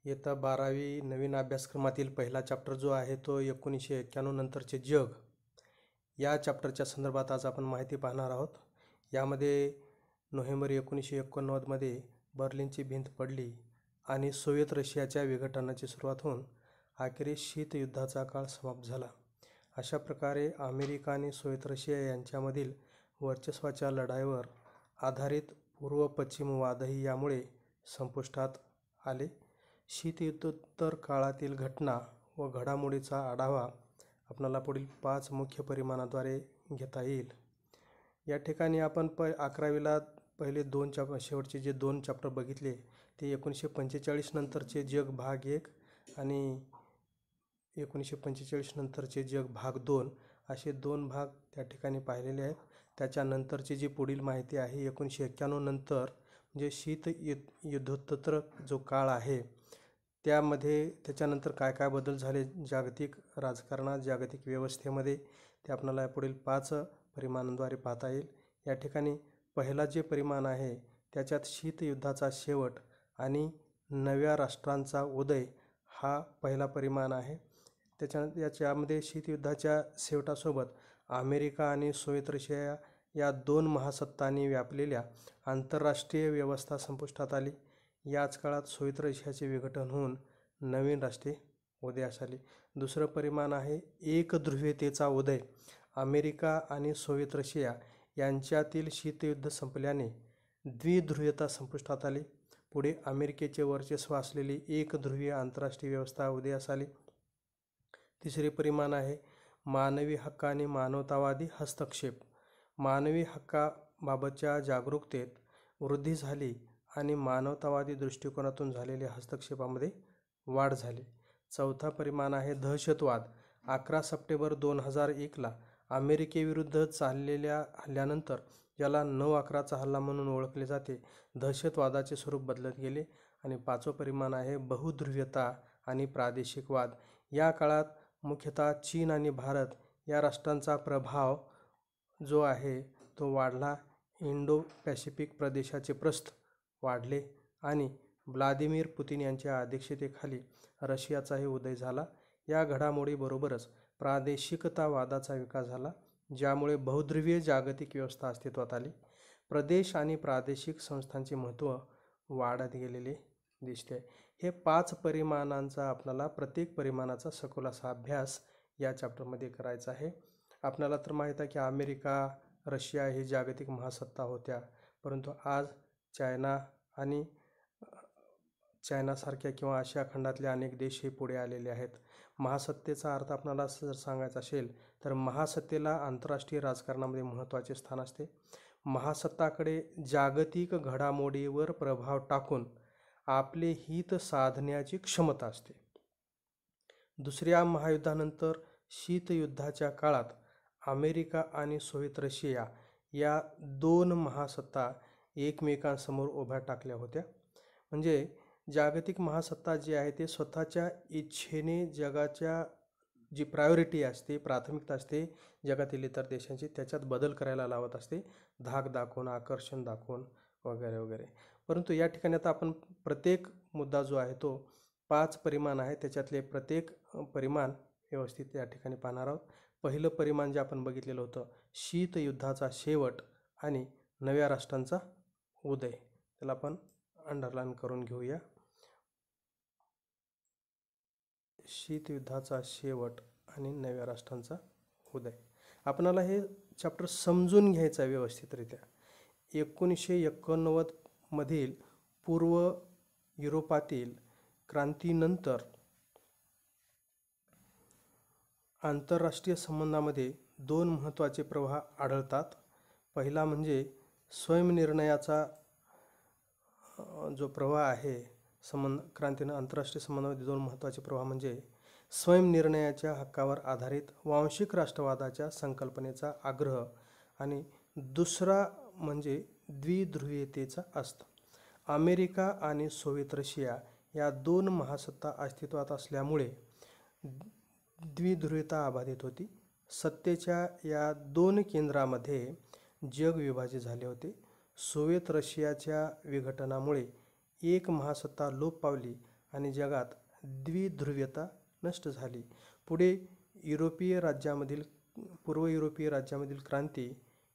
इयत्ता 12वी नवीन अभ्यासक्रमातील पहिला चॅप्टर जो आहे तो 1991 नंतरचे जग या चॅप्टरच्या संदर्भात आज आपण माहिती पाहणार आहोत. यामध्ये नोव्हेंबर 1989मध्ये बर्लिनची भिंत पडली आणि सोव्हिएत रशियाच्या विघटनाची सुरुवात होऊन अखेरीस शीतयुद्धाचा काळ समाप्त झाला. अशा प्रकारे अमेरिका आणि सोव्हिएत रशिया यांच्यामधील वर्चस्वाच्या लढाईवर आधारित पूर्व पश्चिम वादही यामुळे संपुष्टात आले. शीतयुद्धोत्तर काळातील घटना व घडामोडीचा आढावा आपल्याला पुढील 5 मुख्य परिमाणाद्वारे घेता येईल. या ठिकाणी आपण 11वीला पहिले शेवटचे जे 2 चॅप्टर बघितले ते 1945 नंतरचे जग भाग 1 आणि 1945 नंतरचे जग भाग 2 असे 2 भाग त्या ठिकाणी पाहिलेले आहेत. त्याच्यानंतरची जी पुढील माहिती आहे 1991 नंतर म्हणजे शीतयुद्धोत्तर जो काळ आहे त्यामध्ये त्याच्यानंतर काय काय बदल झाले जागतिक राजकारणात, जागतिक व्यवस्थेमध्ये ते आपल्याला पुढील 5 परिमाणांद्वारे पाहता येईल. या ठिकाणी पहिला जे परिमाण आहे त्याच्यात शीतयुद्धाचा शेवट आणि नव्या राष्ट्रांचा उदय हा पहिला परिमाण आहे. याच्यामध्ये शीतयुद्धाच्या शेवटासोबत अमेरिका आणि सोव्हिएत रशिया या 2 महासत्तांनी व्यापलेल्या आंतरराष्ट्रीय व्यवस्था संपुष्टात आली. याच काळात सोव्हिएत रशियाचे विघटन होऊन नवीन राष्ट्रे उदयास आली. दुसरं परिमाण आहे एकध्रुवीयतेचा उदय. अमेरिका आणि सोव्हिएत रशिया यांच्यातील शीतयुद्ध संपल्याने द्विध्रुवीयता संपुष्टात आली. पुढे अमेरिकेचे वर्चस्व असलेली एकध्रुवीय आंतरराष्ट्रीय व्यवस्था उदयास आली. तिसरे परिमाण आहे मानवी हक्क आणि मानवतावादी हस्तक्षेप. मानवी हक्काबाबतच्या जागरूकतेत वृद्धी झाली आणि मानवतावादी दृष्टिकोनातून झालेल्या हस्तक्षेपामध्ये वाढ झाली. चौथा परिमाण आहे दहशतवाद. 11 सप्टेंबर 2001ला अमेरिकेविरुद्ध चाललेल्या हल्ल्यानंतर ज्याला 9/11चा हल्ला म्हणून ओळखले जाते, दहशतवादाचे स्वरूप बदलत गेले. आणि 5वं परिमाण आहे बहुध्रुवीयता आणि प्रादेशिक वाद. या काळात मुख्यतः चीन आणि भारत या राष्ट्रांचा प्रभाव जो आहे तो वाढला. इंडो पॅसिफिक प्रदेशाचे प्रस्थ वाढले आणि व्लादिमीर पुतिन यांच्या अध्यक्षतेखाली रशियाचाही उदय झाला. या घडामोडीबरोबरच प्रादेशिकतावादाचा विकास झाला, ज्यामुळे बहुध्रुवीय जागतिक व्यवस्था अस्तित्वात आली. प्रदेश आणि प्रादेशिक संस्थांचे महत्त्व वाढत गेलेले दिसते. हे 5 परिमाणांचा आपल्याला प्रत्येक परिमाणाचा सखोल असा अभ्यास या चॅप्टरमध्ये करायचा आहे. आपल्याला तर माहीत आहे की अमेरिका, रशिया ही जागतिक महासत्ता होत्या, परंतु आज चायनासारख्या किंवा आशिया खंडातले अनेक देश हे पुढे आलेले आहेत. महासत्तेचा अर्थ आपल्याला जर सांगायचा असेल तर महासत्तेला आंतरराष्ट्रीय राजकारणामध्ये महत्त्वाचे स्थान असते. महासत्ताकडे जागतिक घडामोडीवर प्रभाव टाकून आपले हित साधण्याची क्षमता असते. दुसऱ्या महायुद्धानंतर शीतयुद्धाच्या काळात अमेरिका आणि सोव्हिएत रशिया या 2 महासत्ता एकमेकांसमोर उभ्या टाकल्या होत्या. म्हणजे जागतिक महासत्ता जी आहे ते स्वतःच्या इच्छेने जगाच्या जी प्रायोरिटी असते, प्राथमिकता असते जगातील इतर देशांची, त्याच्यात बदल करायला लावत असते, धाक दाखवून, आकर्षण दाखवून वगैरे वगैरे. परंतु या ठिकाणी आता आपण प्रत्येक मुद्दा जो आहे तो 5 परिमाण आहे, त्याच्यातले प्रत्येक परिमाण व्यवस्थित या ठिकाणी पाहणार आहोत. पहिलं परिमाण जे आपण बघितलेलं होतं शीतयुद्धाचा शेवट आणि नव्या राष्ट्रांचा उदय, त्याला आपण अंडरलाईन करून घेऊया. शीतयुद्धाचा शेवट आणि नव्या राष्ट्रांचा उदय. आपणाला हे चॅप्टर समजून घ्यायचं आहे व्यवस्थितरित्या. 1989 मधील पूर्व युरोपातील क्रांतीनंतर आंतरराष्ट्रीय संबंधामध्ये 2 महत्त्वाचे प्रवाह आढळतात. पहिला म्हणजे स्वयंनिर्णयाचा जो प्रवाह आहे क्रांतीनं आंतरराष्ट्रीय संबंधामध्ये 2 महत्त्वाचे प्रवाह म्हणजे स्वयंनिर्णयाच्या हक्कावर आधारित वांशिक राष्ट्रवादाच्या संकल्पनेचा आग्रह आणि दुसरा म्हणजे द्विध्रुवीयतेचा अस्त्र. अमेरिका आणि सोव्हिएत रशिया या 2 महासत्ता अस्तित्वात असल्यामुळे द्विध्रुवीयता अबाधित होती. सत्तेच्या या 2 केंद्रामध्ये जग विभाजित झाले होते. सोव्हिएत रशियाच्या विघटनामुळे एक महासत्ता लोप पावली आणि जगात द्विध्रुवीयता नष्ट झाली. पुढे पूर्व युरोपीय राज्यामधील क्रांती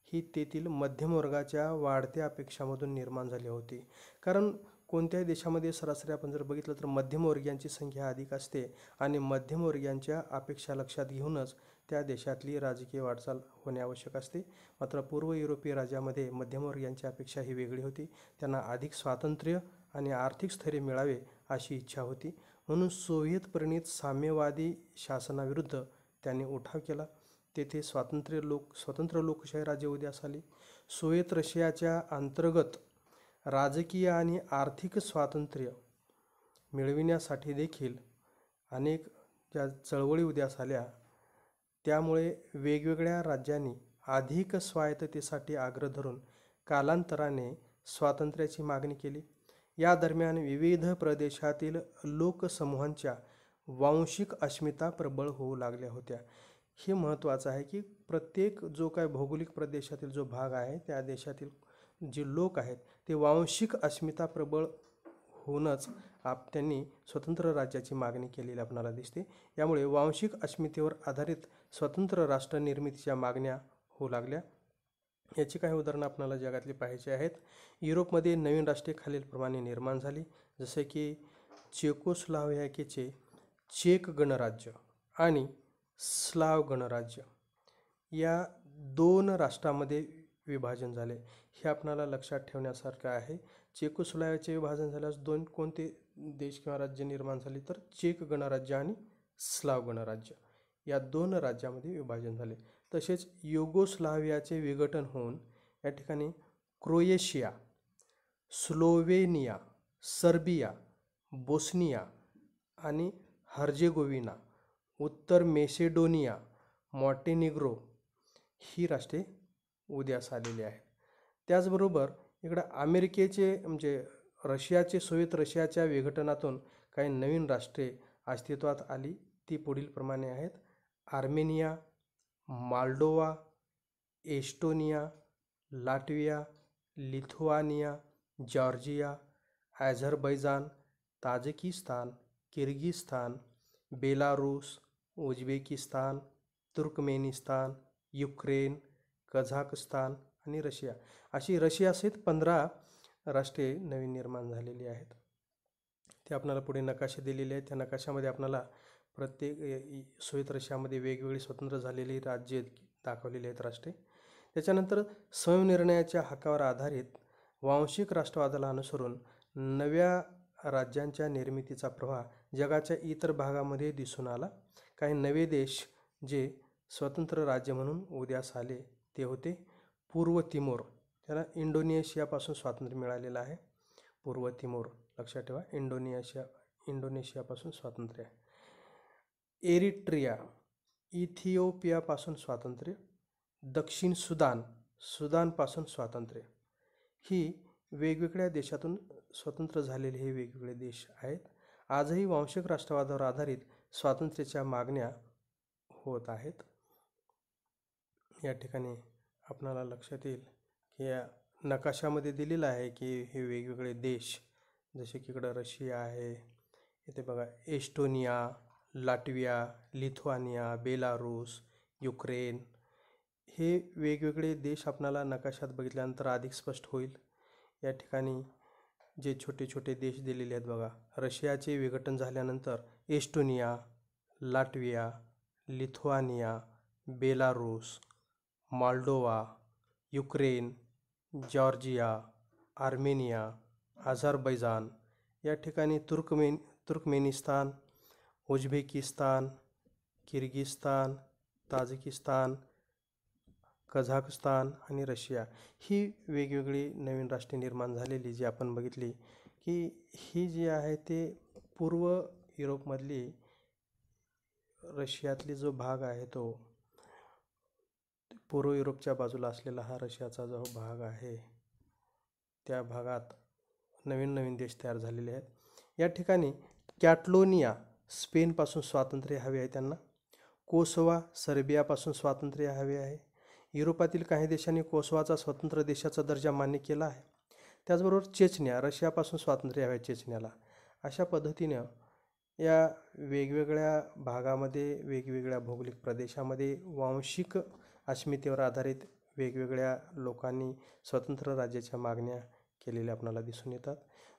ही तेथील मध्यमवर्गाच्या वाढत्या अपेक्षामधून निर्माण झाली होती. कारण कोणत्याही देशामध्ये सरासरी आपण जर बघितलं तर मध्यमवर्गीयांची संख्या अधिक असते आणि मध्यमवर्गीयांच्या अपेक्षा लक्षात घेऊनच त्या देशातली राजकीय वाटचाल होणे आवश्यक असते. मात्र पूर्व युरोपीय राज्यामध्ये मध्यमवर्गीयांची अपेक्षा ही वेगळी होती. त्यांना अधिक स्वातंत्र्य आणि आर्थिक स्थैर्य मिळावे अशी इच्छा होती. म्हणून सोव्हिएत प्रणित साम्यवादी शासनाविरुद्ध त्यांनी उठाव केला. तेथे स्वतंत्र लोकशाही राज्य उदयास आली. सोव्हिएत रशियाच्या अंतर्गत राजकीय आणि आर्थिक स्वातंत्र्य मिळविण्यासाठी देखील अनेक ज्या चळवळी उदयास आल्या, त्यामुळे वेगवेगळ्या राज्यांनी अधिक स्वायत्ततेसाठी आग्रह धरून कालांतराने स्वातंत्र्याची मागणी केली. या दरम्यान विविध प्रदेशातील लोकसमूहांच्या वांशिक अस्मिता प्रबळ होऊ लागल्या होत्या. हे महत्त्वाचं आहे की प्रत्येक जो काय भौगोलिक प्रदेशातील जो भाग आहे त्या देशातील जे लोक आहेत ते वांशिक अस्मिता प्रबळ होऊनच त्यांनी स्वतंत्र राज्याची मागणी केलेली आपल्याला दिसते. यामुळे वांशिक अस्मितेवर आधारित स्वतंत्र राष्ट्र निर्मितीच्या मागण्या होऊ लागल्या. याची काही उदाहरणं आपल्याला जगातली पाहायची आहेत. युरोपमध्ये नवीन राष्ट्रे खालीलप्रमाणे निर्माण झाली, जसे की चेकोस्लोव्हाकियाचे चेक गणराज्य आणि स्लाव गणराज्य या 2 राष्ट्रांमध्ये विभाजन झाले. हे आपल्याला लक्षात ठेवण्यासारखं आहे. चेकोस्लोव्हाकियाचे विभाजन झाल्यास 2 कोणते देश किंवा राज्य निर्माण झाली, तर चेक गणराज्य आणि स्लाव गणराज्य या 2 राज्यामध्ये विभाजन झाले. तसेच युगोस्लाव्हियाचे विघटन होऊन या ठिकाणी क्रोएशिया, स्लोव्हेनिया, सर्बिया, बोस्निया आणि हर्जेगोविना, उत्तर मेसेडोनिया, मॉन्टेनिग्रो ही राष्ट्रे उदयास आलेली आहेत. त्याचबरोबर इकडं अमेरिकेचे म्हणजे सोव्हिएत रशियाच्या विघटनातून काही नवीन राष्ट्रे अस्तित्वात आली. ती पुढील प्रमाणे आहेत: Armenia, Moldova, Estonia, Latvia, Lithuania, Georgia, Azerbaijan, Tajikistan, Kyrgyzstan, Belarus, Uzbekistan, Turkmenistan, Ukraine, Kazakhstan आणि रशिया. अशी रशियासहित 15 राष्ट्रे नवीन निर्माण झालेली आहेत. ते आपल्याला पुढे नकाशे दिलेले आहेत. त्या नकाशामध्ये आपल्याला प्रत्येक सोव्हिएत रशियामध्ये वेगवेगळी स्वतंत्र झालेली राज्ये दाखवलेली आहेत राष्ट्रे. त्याच्यानंतर स्वयंनिर्णयाच्या हक्कावर आधारित वांशिक राष्ट्रवादाला अनुसरून नव्या राज्यांच्या निर्मितीचा प्रवाह जगाच्या इतर भागामध्ये दिसून आला. काही नवे देश जे स्वतंत्र राज्य म्हणून उदयास आले ते होते पूर्व तिमोर. त्याला इंडोनेशियापासून स्वातंत्र्य मिळालेलं आहे. पूर्व तिमोर लक्षात ठेवा, इंडोनेशियापासून स्वातंत्र्य आहे. एरिट्रिया, इथिओपियापासून स्वातंत्र्य. दक्षिण सुदानपासून स्वातंत्र्य. ही वेगवेगळ्या देशातून स्वतंत्र झालेले हे वेगवेगळे देश आहेत. आजही वांशिक राष्ट्रवादावर आधारित स्वातंत्र्याच्या मागण्या होत आहेत. या ठिकाणी आपणाला लक्षात येईल की या नकाशामध्ये दिलेलं आहे की हे वेगवेगळे देश, जसे की इकडं रशिया आहे, इथे बघा Estonia, Latvia, Lithuania, Belarus, Ukraine, हे वेगवेगळे देश आपणाला नकाशात बघितल्यानंतर अधिक स्पष्ट होईल. या ठिकाणी जे छोटे छोटे देश दिलेले आहेत बघा, रशियाचे विघटन झाल्यानंतर Estonia, Latvia, Lithuania, Belarus, Moldova, Ukraine, Georgia, Armenia, Azerbaijan, या ठिकाणी Turkmenistan, Uzbekistan, Kyrgyzstan, Tajikistan, Kazakhstan आणि रशिया ही वेगवेगळी नवीन राष्ट्रे निर्माण झालेली जी आपण बघितली की ही जी आहे ते पूर्व युरोपमधली रशियातली जो भाग आहे तो पूर्व युरोपच्या बाजूला असलेला हा रशियाचा जो भाग आहे त्या भागात नवीन नवीन देश तयार झालेले आहेत. या ठिकाणी कॅटलोनिया स्पेनपासून स्वातंत्र्य हवे आहे त्यांना. कोसोवा सर्बियापासून स्वातंत्र्य हवे आहे. युरोपातील काही देशांनी कोसोवाचा स्वतंत्र देशाचा दर्जा मान्य केला आहे. त्याचबरोबर चेचन्या रशियापासून स्वातंत्र्य हवे चेचन्याला. अशा पद्धतीनं या वेगवेगळ्या भागामध्ये, वेगवेगळ्या भौगोलिक प्रदेशामध्ये वांशिक अस्मितेवर आधारित वेगवेगळ्या लोकांनी स्वतंत्र राज्याच्या मागण्या केलेल्या आपल्याला दिसून येतात.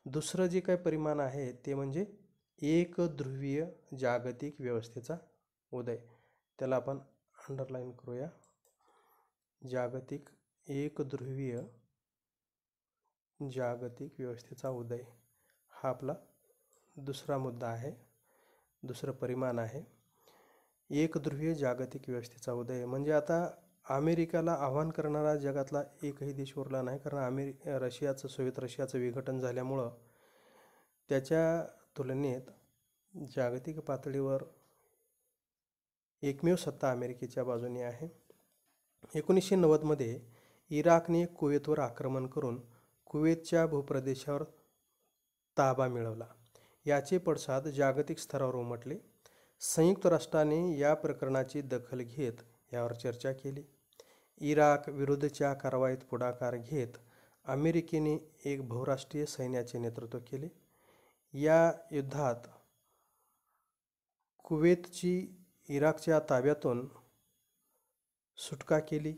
दुसरं जे काही परिमाण आहे ते म्हणजे एकध्रुवीय जागतिक व्यवस्थेचा उदय. त्याला आपण अंडरलाईन करूया. एकध्रुवीय जागतिक व्यवस्थेचा उदय हा आपला दुसरा मुद्दा आहे, दुसरं परिमाण आहे. एकध्रुवीय जागतिक व्यवस्थेचा उदय म्हणजे आता अमेरिकेला आव्हान करणारा जगातला एकही देश उरला नाही, कारण सोव्हिएत रशियाचं विघटन झाल्यामुळं त्याच्या तुलनेत जागतिक पातळीवर एकमेव सत्ता अमेरिकेच्या बाजूने आहे. 1990मध्ये इराकने कुवेतवर आक्रमण करून कुवेतच्या भूप्रदेशावर ताबा मिळवला. याचे पडसाद जागतिक स्तरावर उमटले. संयुक्त राष्ट्राने या प्रकरणाची दखल घेत यावर चर्चा केली. इराक विरुद्धच्या कारवाईत पुढाकार घेत अमेरिकेने एक बहुराष्ट्रीय सैन्याचे नेतृत्व केले. या युद्धात कुवेतची इराकच्या ताब्यातून सुटका केली.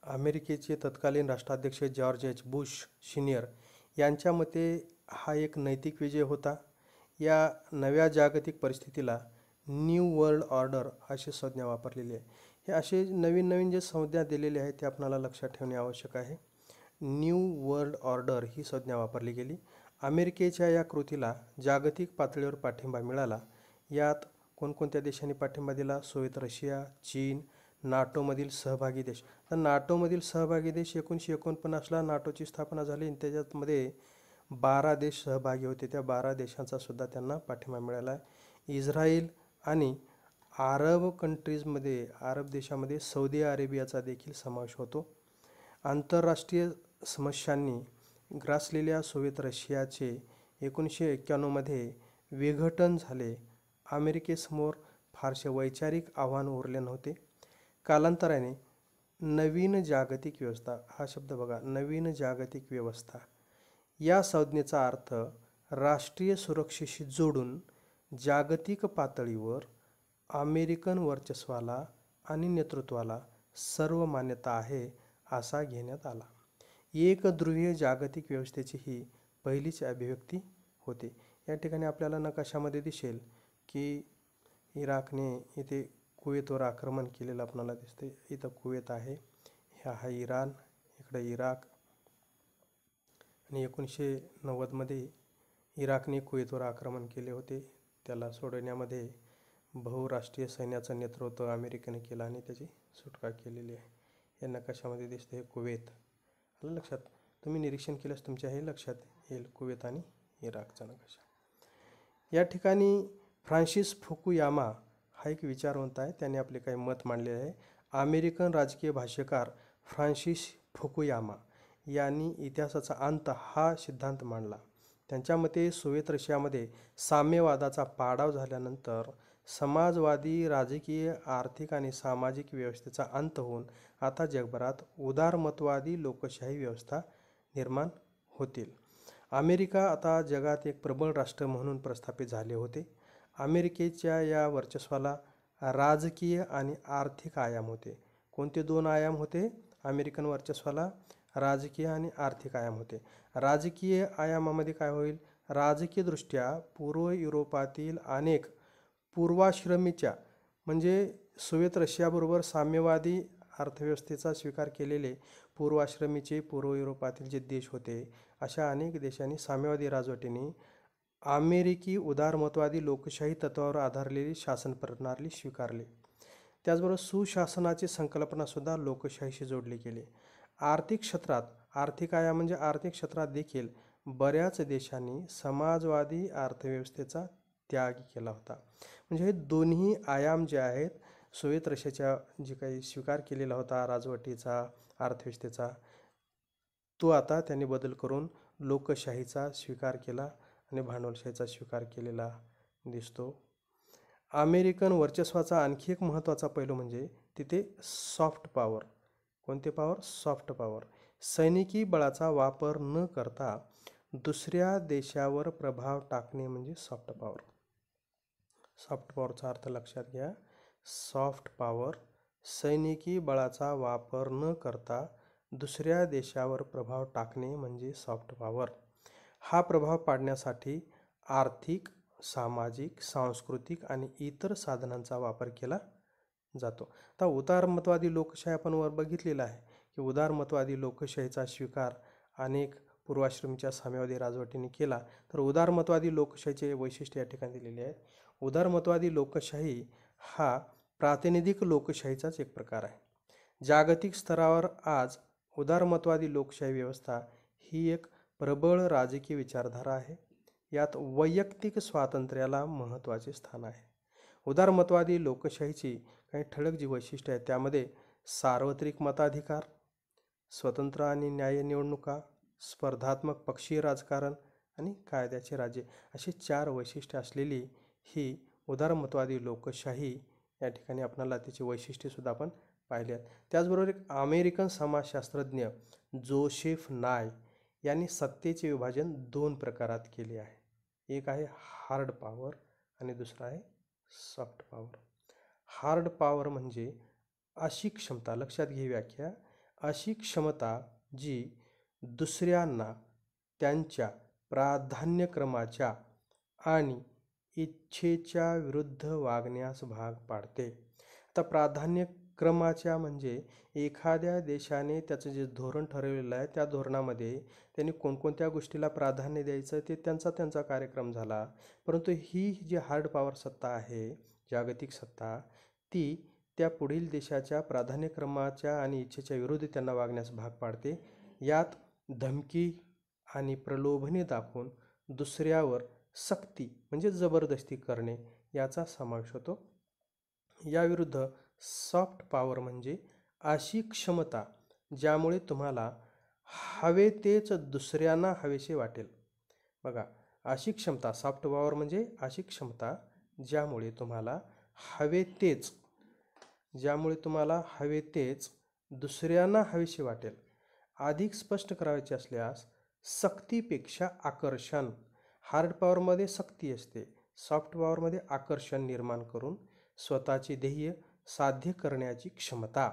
अमेरिकेचे तत्कालीन राष्ट्राध्यक्ष जॉर्ज एच. बुश सिनियर यांच्या मते हा एक नैतिक विजय होता. या नव्या जागतिक परिस्थितीला न्यू वर्ल्ड ऑर्डर अशी संज्ञा वापरलेली आहे. हे असे नवीन नवीन जे संज्ञा दिलेले आहेत ते आपल्याला लक्षात ठेवणे आवश्यक आहे. न्यू वर्ल्ड ऑर्डर ही संज्ञा वापरली गेली. अमेरिकेच्या या कृतीला जागतिक पातळीवर पाठिंबा मिळाला. यात कोणकोणत्या देशांनी पाठिंबा दिला? सोव्हिएत रशिया, चीन, नाटोमधील सहभागी देश. तर नाटोमधील सहभागी देश 1949ला नाटोची स्थापना झाली आणि त्याच्यामध्ये 12 देश सहभागी होते. त्या 12 देशांचा सुद्धा त्यांना पाठिंबा मिळाला आहे. इस्रायल आणि अरब देशामध्ये सौदी अरेबियाचा देखील समावेश होतो. आंतरराष्ट्रीय समस्यांनी ग्रासलेल्या सोव्हिएत रशियाचे 1991मध्ये विघटन झाले. अमेरिकेसमोर फारसे वैचारिक आव्हान उरले नव्हते. कालांतराने नवीन जागतिक व्यवस्था, हा शब्द बघा, नवीन जागतिक व्यवस्था या संज्ञेचा अर्थ राष्ट्रीय सुरक्षेशी जोडून जागतिक पातळीवर अमेरिकन वर्चस्वाला आणि नेतृत्वाला सर्व मान्यता आहे असा घेण्यात आला. एकध्रुवीय जागतिक व्यवस्थेची ही पहिलीच अभिव्यक्ती होते. या ठिकाणी आपल्याला नकाशामध्ये दिसेल की इराकने इथे कुवेतवर आक्रमण केलेलं आपल्याला दिसते. इथं कुवेत आहे, हा इराण, इकडे इराक. आणि 1990मध्ये इराकने कुवेतवर आक्रमण केले होते. त्याला सोडवण्यामध्ये बहुराष्ट्रीय सैन्याचं नेतृत्व अमेरिकेने केलं आणि त्याची सुटका केलेली आहे. या नकाशामध्ये दिसते हे कुवेत. आलं लक्षात? तुम्ही निरीक्षण केल्यास तुमच्या हे लक्षात येईल कुवेत आणि इराकचा नकाशा. या ठिकाणी फ्रान्सिस फुकुयामा हा एक विचारवंत आहे. त्याने आपले काही मत मांडले आहे. अमेरिकन राजकीय भाष्यकार फ्रान्सिस फुकुयामा यांनी इतिहासाचा अंत हा सिद्धांत मांडला. त्यांच्या मते सोव्हिएत रशियामध्ये साम्यवादाचा पाडाव झाल्यानंतर समाजवादी राजकीय, आर्थिक आणि सामाजिक व्यवस्थेचा अंत होऊन आता जगभरात उदारमतवादी लोकशाही व्यवस्था निर्माण होतील. अमेरिका आता जगात एक प्रबळ राष्ट्र म्हणून प्रस्थापित झाले होते. अमेरिकेच्या या वर्चस्वाला राजकीय आणि आर्थिक आयाम होते. कोणते 2 आयाम होते अमेरिकन वर्चस्वाला? राजकीय आणि आर्थिक आयाम होते. राजकीय आयामामध्ये काय होईल? राजकीयदृष्ट्या पूर्व युरोपातील अनेक पूर्वाश्रमीच्या म्हणजे सोव्हिएत रशियाबरोबर साम्यवादी अर्थव्यवस्थेचा स्वीकार केलेले पूर्वाश्रमीचे पूर्व युरोपातील जे देश होते, अशा अनेक देशांनी साम्यवादी राजवटीने अमेरिकी उदारमतवादी लोकशाही तत्वावर आधारलेली शासन प्रणाली स्वीकारली. त्याचबरोबर सुशासनाची संकल्पनासुद्धा लोकशाहीशी जोडली गेली. आर्थिक क्षेत्रात, आर्थिक आयाम म्हणजे आर्थिक क्षेत्रात देखील बऱ्याच देशांनी समाजवादी अर्थव्यवस्थेचा त्याग केला होता. म्हणजे हे दोन्ही आयाम जे आहेत सोव्हिएत रशियाच्या जे काही स्वीकार केलेला होता राजवटीचा, अर्थव्यवस्थेचा, तो आता त्यांनी बदल करून लोकशाहीचा स्वीकार केला आणि भांडवलशाहीचा स्वीकार केलेला दिसतो. अमेरिकन वर्चस्वाचा आणखी एक महत्त्वाचा पैलू म्हणजे तिथे सॉफ्ट पॉवर. कोणते पॉवर? Soft power. सैनिकी बळाचा वापर न करता दुसऱ्या देशावर प्रभाव टाकणे म्हणजे सॉफ्ट पॉवर. सॉफ्ट पॉवरचा अर्थ लक्षात घ्या. सॉफ्ट पॉवर सैनिकी बळाचा वापर न करता दुसऱ्या देशावर प्रभाव टाकणे म्हणजे सॉफ्ट पॉवर. हा प्रभाव पाडण्यासाठी आर्थिक, सामाजिक, सांस्कृतिक आणि इतर साधनांचा वापर केला जातो. आता उदारमतवादी लोकशाही आपण वर बघितलेला आहे की उदारमतवादी लोकशाहीचा स्वीकार अनेक पूर्वाश्रमीच्या साम्यवादी राजवटींनी केला. तर उदारमतवादी लोकशाहीचे वैशिष्ट्य या ठिकाणी दिलेले आहेत. उदारमतवादी लोकशाही हा प्रातिनिधिक लोकशाहीचाच एक प्रकार आहे. जागतिक स्तरावर आज उदारमतवादी लोकशाही व्यवस्था ही एक प्रबळ राजकीय विचारधारा आहे. यात वैयक्तिक स्वातंत्र्याला महत्त्वाचे स्थान आहे. उदारमतवादी लोकशाहीची काही ठळक जी वैशिष्ट्ये आहेत त्यामध्ये सार्वत्रिक मताधिकार, स्वतंत्र आणि न्याय्य निवडणुका, स्पर्धात्मक पक्षीय राजकारण आणि कायद्याचे राज्य अशी 4 वैशिष्ट्ये असलेली ही उदारमतवादी लोकशाही या ठिकाणी आपल्याला त्याची वैशिष्ट्येसुद्धा आपण पाहिली आहेत. त्याचबरोबर एक अमेरिकन समाजशास्त्रज्ञ जोसेफ नाय यांनी सत्तेचे विभाजन 2 प्रकारात केले आहे. एक आहे हार्ड पॉवर आणि दुसरा आहे सॉफ्ट पॉवर. हार्ड पॉवर म्हणजे अशी क्षमता, लक्षात घे व्याख्या, अशी क्षमता जी दुसऱ्यांना त्यांच्या प्राधान्यक्रमाच्या आणि इच्छेच्या विरुद्ध वागण्यास भाग पाडते. आता प्राधान्यक्रमाच्या म्हणजे एखाद्या देशाने त्याचं जे धोरण ठरवलेलं आहे त्या धोरणामध्ये त्यांनी कोणकोणत्या गोष्टीला प्राधान्य द्यायचं ते त्यांचा कार्यक्रम झाला. परंतु ही जी हार्ड पॉवर सत्ता आहे, जागतिक सत्ता, ती त्या पुढील देशाच्या प्राधान्यक्रमाच्या आणि इच्छेच्या विरुद्ध त्यांना वागण्यास भाग पाडते. यात धमकी आणि प्रलोभने दाखवून दुसऱ्यावर सक्ती म्हणजे जबरदस्ती करणे याचा समावेश होतो. याविरुद्ध सॉफ्ट पॉवर म्हणजे अशी क्षमता ज्यामुळे तुम्हाला हवे तेच दुसऱ्यांना हवेसे वाटेल. बघा, अशी क्षमता, सॉफ्ट पॉवर म्हणजे अशी क्षमता ज्यामुळे तुम्हाला हवे तेच दुसऱ्यांना हवेसे वाटेल. अधिक स्पष्ट करायचे असल्यास सक्तीपेक्षा आकर्षण. हार्ड पॉवरमध्ये सक्ती असते, सॉफ्ट पॉवरमध्ये आकर्षण निर्माण करून स्वतःचे ध्येय साध्य करण्याची क्षमता.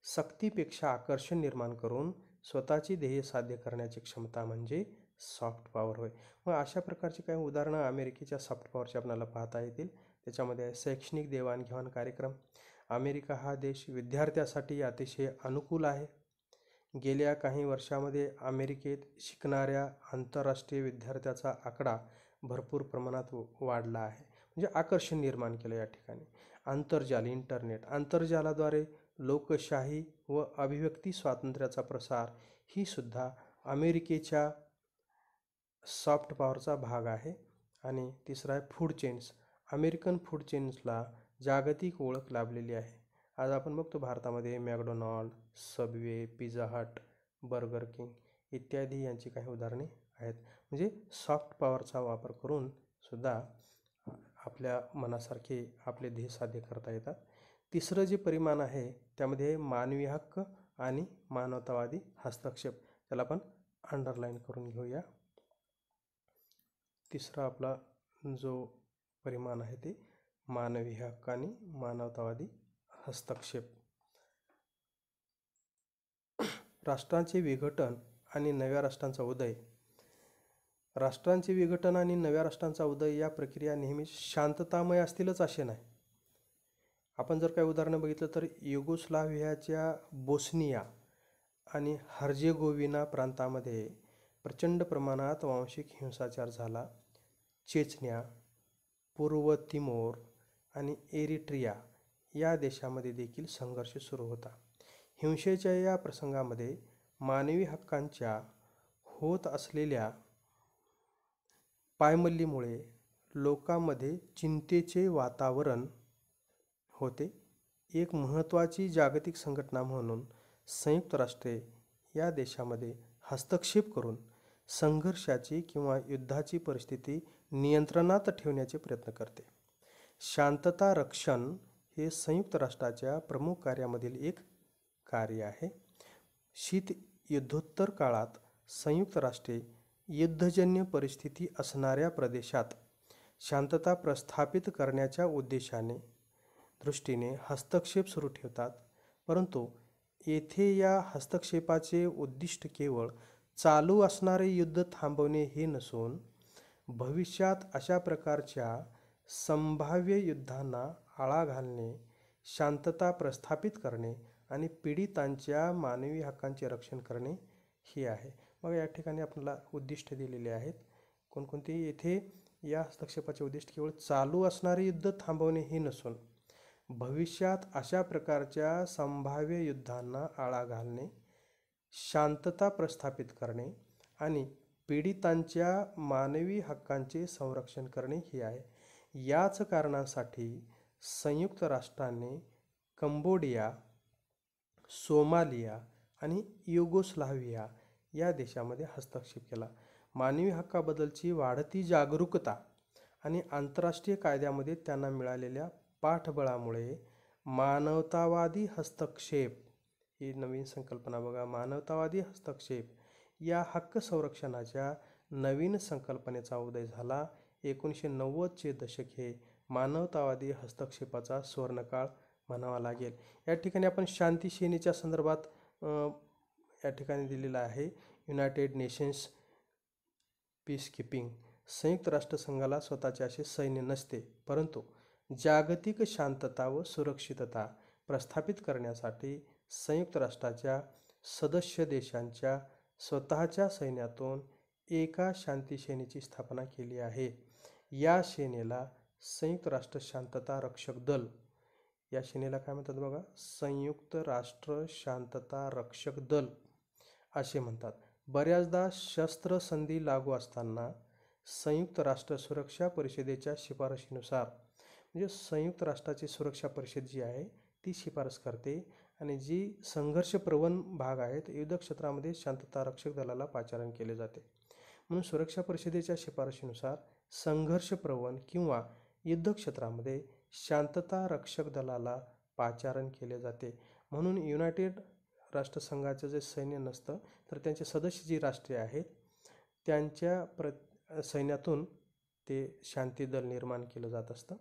सक्तीपेक्षा आकर्षण निर्माण करून स्वतःची ध्येय साध्य करण्याची क्षमता म्हणजे सॉफ्ट पॉवर होय. मग अशा प्रकारची काही उदाहरणं अमेरिकेच्या सॉफ्ट पॉवरची आपल्याला पाहता येतील. त्याच्यामध्ये शैक्षणिक देवाणघेवाण कार्यक्रम. अमेरिका हा देश विद्यार्थ्यासाठी अतिशय अनुकूल आहे. गेल्या काही वर्षामध्ये अमेरिकेत शिकणाऱ्या आंतरराष्ट्रीय विद्यार्थ्याचा आकडा भरपूर प्रमाणात वाढला आहे. म्हणजे आकर्षण निर्माण केलं या ठिकाणी. आंतरजाल, इंटरनेट, आंतरजालाद्वारे लोकशाही व अभिव्यक्ती स्वातंत्र्याचा प्रसार ही सुद्धा अमेरिकेच्या सॉफ्ट पॉवरचा भाग आहे. आणि तिसरा आहे फूड चेन्स. अमेरिकन फूड चेन्सला जागतिक ओळख लाभलेली आहे. आज आपण बघतो भारतामध्ये McDonald, Subway, Pizza Hut, burger king इत्यादी यांची काही उदाहरणे आहेत. म्हणजे सॉफ्ट पॉवरचा वापर करून सुद्धा आपल्या मनासारखे आपले ध्येय साध्य करता येतात. तिसरं जे परिमाण आहे त्यामध्ये मानवी हक्क आणि मानवतावादी हस्तक्षेप. त्याला आपण अंडरलाईन करून घेऊया. तिसरा आपला जो परिमाण आहे ते मानवी हक्क आणि मानवतावादी हस्तक्षेप. राष्ट्रांचे विघटन आणि नव्या राष्ट्रांचा उदय. राष्ट्रांचे विघटन आणि नव्या राष्ट्रांचा उदय या प्रक्रिया नेहमीच शांततामय असतीलच असे नाही. आपण जर काही उदाहरणं बघितलं तर युगोस्लाव्हियाच्या बोस्निया आणि हर्जेगोविना प्रांतामध्ये प्रचंड प्रमाणात वांशिक हिंसाचार झाला. चेचन्या, पूर्व तिमोर आणि एरिट्रिया या देशामध्ये देखील संघर्ष सुरू होता. हिंसेच्या या प्रसंगामध्ये मानवी हक्कांच्या होत असलेल्या पायमल्लीमुळे लोकांमध्ये चिंतेचे वातावरण होते. एक महत्त्वाची जागतिक संघटना म्हणून संयुक्त राष्ट्रे या देशामध्ये हस्तक्षेप करून संघर्षाची किंवा युद्धाची परिस्थिती नियंत्रणात ठेवण्याचे प्रयत्न करते. शांतता रक्षण हे संयुक्त राष्ट्राच्या प्रमुख कार्यामधील एक कार्य आहे. शीत युद्धोत्तर काळात संयुक्त राष्ट्रे युद्धजन्य परिस्थिती असणाऱ्या प्रदेशात शांतता प्रस्थापित करण्याच्या दृष्टीने हस्तक्षेप सुरू ठेवतात. परंतु येथे या हस्तक्षेपाचे उद्दिष्ट केवळ चालू असणारे युद्ध थांबवणे हे नसून भविष्यात अशा प्रकारच्या संभाव्य युद्धांना आळा घालणे, शांतता प्रस्थापित करणे आणि पीडितांच्या मानवी हक्कांचे रक्षण करणे हे आहे. मग या ठिकाणी आपल्याला उद्दिष्ट दिलेले आहेत. कोणकोणते? येथे या हस्तक्षेपाचे उद्दिष्ट केवळ चालू असणारे युद्ध थांबवणे हे नसून भविष्यात अशा प्रकारच्या संभाव्य युद्धांना आळा घालणे, शांतता प्रस्थापित करणे आणि पीडितांच्या मानवी हक्कांचे संरक्षण करणे हे आहे. याच कारणासाठी संयुक्त राष्ट्रांनी कंबोडिया, सोमालिया आणि युगोस्लाव्हिया या देशामध्ये हस्तक्षेप केला. मानवी हक्काबद्दलची वाढती जागरूकता आणि आंतरराष्ट्रीय कायद्यामध्ये त्यांना मिळालेल्या पाठबळामुळे मानवतावादी हस्तक्षेप ही नवीन संकल्पना बघा. मानवतावादी हस्तक्षेप या हक्क संरक्षणाच्या नवीन संकल्पनेचा उदय झाला. 1990चे दशक हे मानवतावादी हस्तक्षेपाचा सुवर्णकाळ म्हणावा लागेल. या ठिकाणी आपण शांती सेनेच्या संदर्भात या ठिकाणी दिलेला आहे. United nations peacekeeping. संयुक्त राष्ट्रसंघाला स्वतःचे असे सैन्य नसते, परंतु जागतिक शांतता व सुरक्षितता प्रस्थापित करण्यासाठी संयुक्त राष्ट्राच्या सदस्य देशांच्या स्वतःच्या सैन्यातून एका शांती सेनेची स्थापना केली आहे. या सेनेला संयुक्त राष्ट्र शांतता रक्षक दल, या सेनेला काय म्हणतात बघा? संयुक्त राष्ट्र शांतता रक्षक दल असे म्हणतात. बऱ्याचदा शस्त्रसंधी लागू असताना संयुक्त राष्ट्र सुरक्षा परिषदेच्या शिफारशीनुसार, म्हणजे संयुक्त राष्ट्राची सुरक्षा परिषद जी आहे ती शिफारस करते आणि जी संघर्षप्रवण भाग आहेत युद्ध क्षेत्रामध्ये शांतता रक्षक दलाला पाचारण केले जाते. म्हणून सुरक्षा परिषदेच्या शिफारशीनुसार संघर्षप्रवण किंवा युद्ध क्षेत्रामध्ये शांतता रक्षक दलाला पाचारण केले जाते. म्हणून युनायटेड राष्ट्रसंघाचं जे सैन्य नसतं, तर त्यांचे सदस्य जी राष्ट्रे आहेत त्यांच्या सैन्यातून ते शांती दल निर्माण केलं जात असतं.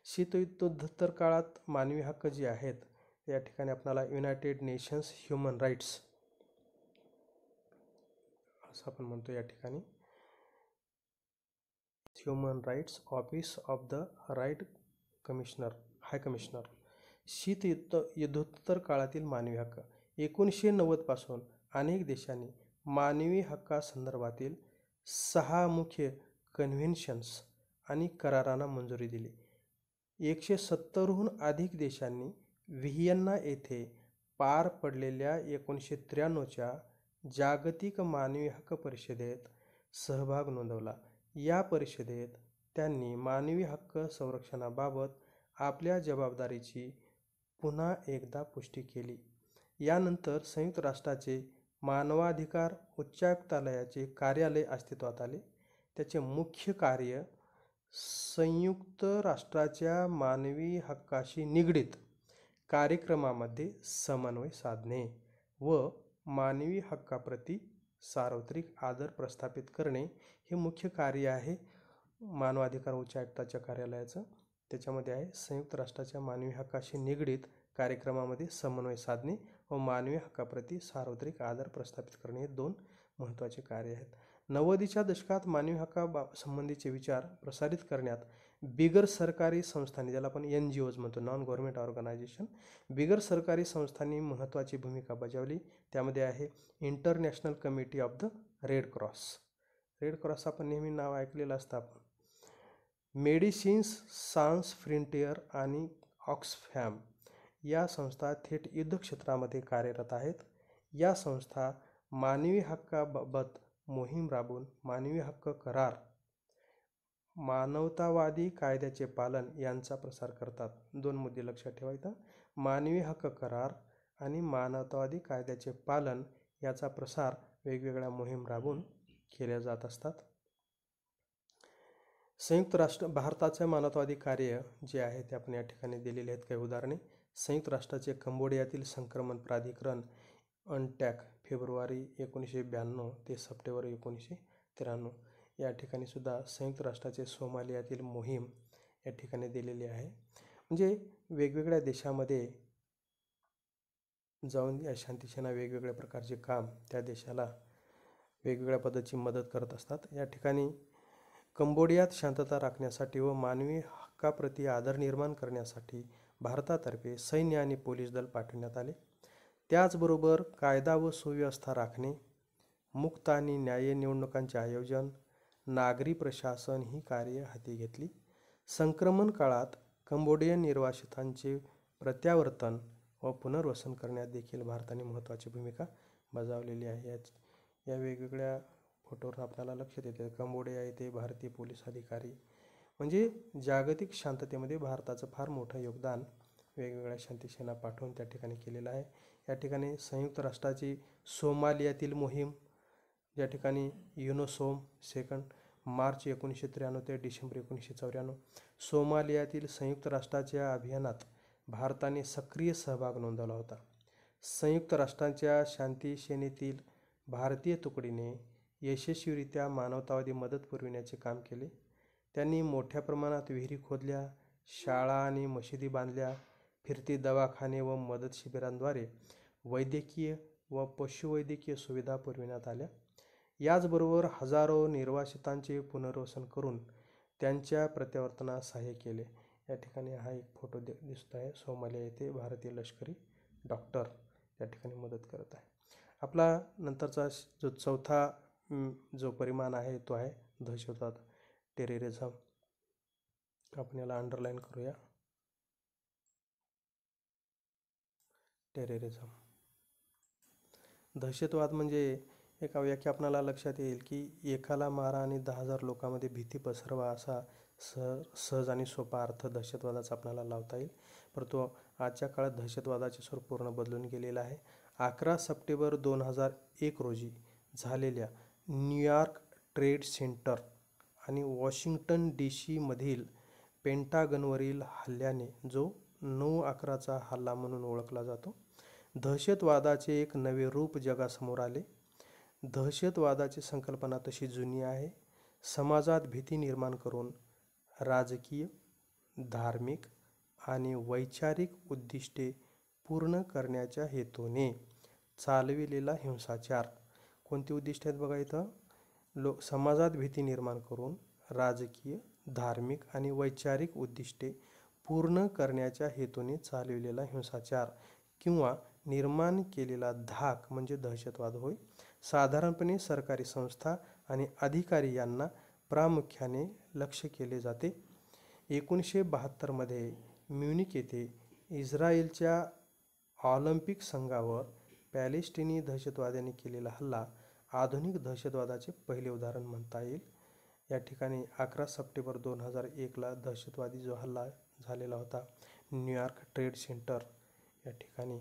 शीतयुद्धोत्तर काळात मानवी हक्क जे आहेत या ठिकाणी आपल्याला युनायटेड नेशन्स ह्युमन राईट्स असं आपण म्हणतो. या ठिकाणी human rights office of the right commissioner, high commissioner. युद्धोत्तर काळातील मानवी हक्क. 1990 पासून अनेक देशांनी मानवी हक्कासंदर्भातील 6 मुख्य कन्व्हेन्शन्स आणि करारांना मंजुरी दिली. 170हून अधिक देशांनी व्हिएन्ना येथे पार पडलेल्या 1993च्या जागतिक मानवी हक्क परिषदेत सहभाग नोंदवला. या परिषदेत त्यांनी मानवी हक्क संरक्षणाबाबत आपल्या जबाबदारीची पुन्हा एकदा पुष्टी केली. यानंतर संयुक्त राष्ट्राचे मानवाधिकार उच्चायुक्तालयाचे कार्यालय अस्तित्वात आले. त्याचे मुख्य कार्य संयुक्त राष्ट्राच्या मानवी हक्काशी निगडीत कार्यक्रमामध्ये समन्वय साधणे व मानवी हक्काप्रती सार्वत्रिक आदर प्रस्थापित करणे हे मुख्य कार्य आहे मानवाधिकार उच्चायुक्ताच्या कार्यालयाचं. त्याच्यामध्ये आहे संयुक्त राष्ट्राच्या मानवी हक्काशी निगडीत कार्यक्रमामध्ये समन्वय साधणे व मानवी हक्काप्रती सार्वत्रिक आदर प्रस्थापित करणे हे 2 महत्त्वाचे कार्य आहेत. 90च्या दशकात मानवी हक्कासंबंधीचे विचार प्रसारित करण्यात बिगर सरकारी संस्थांनी, ज्याला आपण NGOज म्हणतो, नॉन गव्हर्नमेंट ऑर्गनायझेशन, बिगर सरकारी संस्थांनी महत्त्वाची भूमिका बजावली. त्यामध्ये आहे international committee of the red cross. Red cross आपण नेहमी नाव ऐकलेलं असतं आपण. मेडिसिन्स सान्स फ्रंटियर आणि ऑक्सफॅम या संस्था थेट युद्धक्षेत्रामध्ये कार्यरत आहेत. या संस्था मानवी हक्काबाबत मोहीम राबवून मानवी हक्क करार मानवतावादी कायद्याचे पालन यांचा प्रसार करतात. 2 मुद्दे लक्षात ठेवायचा. मानवी हक्क करार आणि मानवतावादी कायद्याचे पालन याचा प्रसार वेगवेगळ्या मोहीम राबवून केल्या जात असतात. संयुक्त राष्ट्र भारताचे मानवतावादी कार्य जे आहे ते आपण या ठिकाणी दिलेले आहेत काही उदाहरणे. संयुक्त राष्ट्राचे कंबोडियातील संक्रमण प्राधिकरण अनटॅक फेब्रुवारी 1992 ते सप्टेंबर 1993 या ठिकाणी सुद्धा संयुक्त राष्ट्राचे सोमालियातील मोहीम या ठिकाणी दिलेली आहे. म्हणजे वेगवेगळ्या देशामध्ये जाऊन या शांतीसेना वेगवेगळ्या प्रकारचे काम त्या देशाला वेगवेगळ्या पद्धतीची मदत करत असतात. या ठिकाणी कंबोडियात शांतता राखण्यासाठी व मानवी हक्काप्रती आदर निर्माण करण्यासाठी भारतातर्फे सैन्य आणि पोलीस दल पाठवण्यात आले. त्याचबरोबर कायदा व सुव्यवस्था राखणे, मुक्त आणि न्याय्य निवडणुकांचे आयोजन, नागरी प्रशासन ही कार्य हाती घेतली. संक्रमण काळात कंबोडियन निर्वासितांचे प्रत्यावर्तन व पुनर्वसन करण्यात देखील भारताने महत्त्वाची भूमिका बजावलेली आहे. या वेगवेगळ्या फोटोवर आपल्याला लक्षात येते कंबोडिया येथे भारतीय पोलीस अधिकारी. म्हणजे जागतिक शांततेमध्ये भारताचं फार मोठं योगदान वेगवेगळ्या शांतीसेना पाठवून त्या ठिकाणी केलेलं आहे. या ठिकाणी संयुक्त राष्ट्राची सोमालियातील मोहीम या ठिकाणी युनोसोम 2 मार्च 1993 ते डिसेंबर 1994 सोमालियातील संयुक्त राष्ट्राच्या अभियानात भारताने सक्रिय सहभाग नोंदवला होता. संयुक्त राष्ट्रांच्या शांती सेनेतील भारतीय तुकडीने यशस्वीरित्या मानवतावादी मदत पुरविण्याचे काम केले. त्यांनी मोठ्या प्रमाणात विहिरी खोदल्या, शाळा आणि मशिदी बांधल्या, फिरती दवाखाने व मदत शिबिरांद्वारे वैद्यकीय व पशुवैद्यकीय सुविधा पुरविण्यात आल्या. याचबरोबर हजारो निर्वासितांचे पुनर्वसन करून त्यांच्या प्रत्यावर्तनास सहाय्य केले. या ठिकाणी हा एक फोटो दिसत आहे. सोमालिया येथे भारतीय लष्करी डॉक्टर या ठिकाणी मदत करत आहे. आपला नंतरचा जो चौथा जो परिमाण आहे तो आहे दहशतवाद, टेररिझम. आपण याला अंडरलाईन करूया. टेररिझम दहशतवाद म्हणजे एका व्याख्या आपल्याला लक्षात येईल की एकाला मारा आणि 10,000 लोकांमध्ये भीती पसरवा असा सहज आणि सोपा अर्थ दहशतवादाचा आपल्याला लावता येईल. परंतु आजच्या काळात दहशतवादाचे स्वरूप पूर्ण बदलून गेलेलं आहे. 11 सप्टेंबर 2001 रोजी झालेल्या न्यूयॉर्क ट्रेड सेंटर आणि वॉशिंग्टन DC मधील पेंटागनवरील हल्ल्याने जो 9/11चा हल्ला म्हणून ओळखला जातो, दहशतवादाचे एक नवे रूप जगासमोर आले. दहशतवादाची संकल्पना तशी जुनी आहे. समाजात भीती निर्माण करून राजकीय, धार्मिक आणि वैचारिक उद्दिष्टे पूर्ण करण्याच्या हेतूने चालविलेला हिंसाचार. कोणती उद्दिष्टे आहेत बघा इथं. समाजात भीती निर्माण करून राजकीय, धार्मिक आणि वैचारिक उद्दिष्टे पूर्ण करण्याच्या हेतूने चालविलेला हिंसाचार किंवा निर्माण केलेला धाक म्हणजे दहशतवाद होय. साधारणपणे सरकारी संस्था आणि अधिकारी यांना प्रामुख्याने लक्ष्य केले जाते. 1972 मध्ये म्युनिक येथे इस्रायलच्या ऑलिम्पिक संघावर पॅलेस्टिनी दहशतवाद्यांनी केलेला हल्ला आधुनिक दहशतवादाचे पहिले उदाहरण म्हणता येईल. या ठिकाणी 11 सप्टेंबर 2001ला दहशतवादी जो हल्ला झालेला होता न्यूयॉर्क ट्रेड सेंटर या ठिकाणी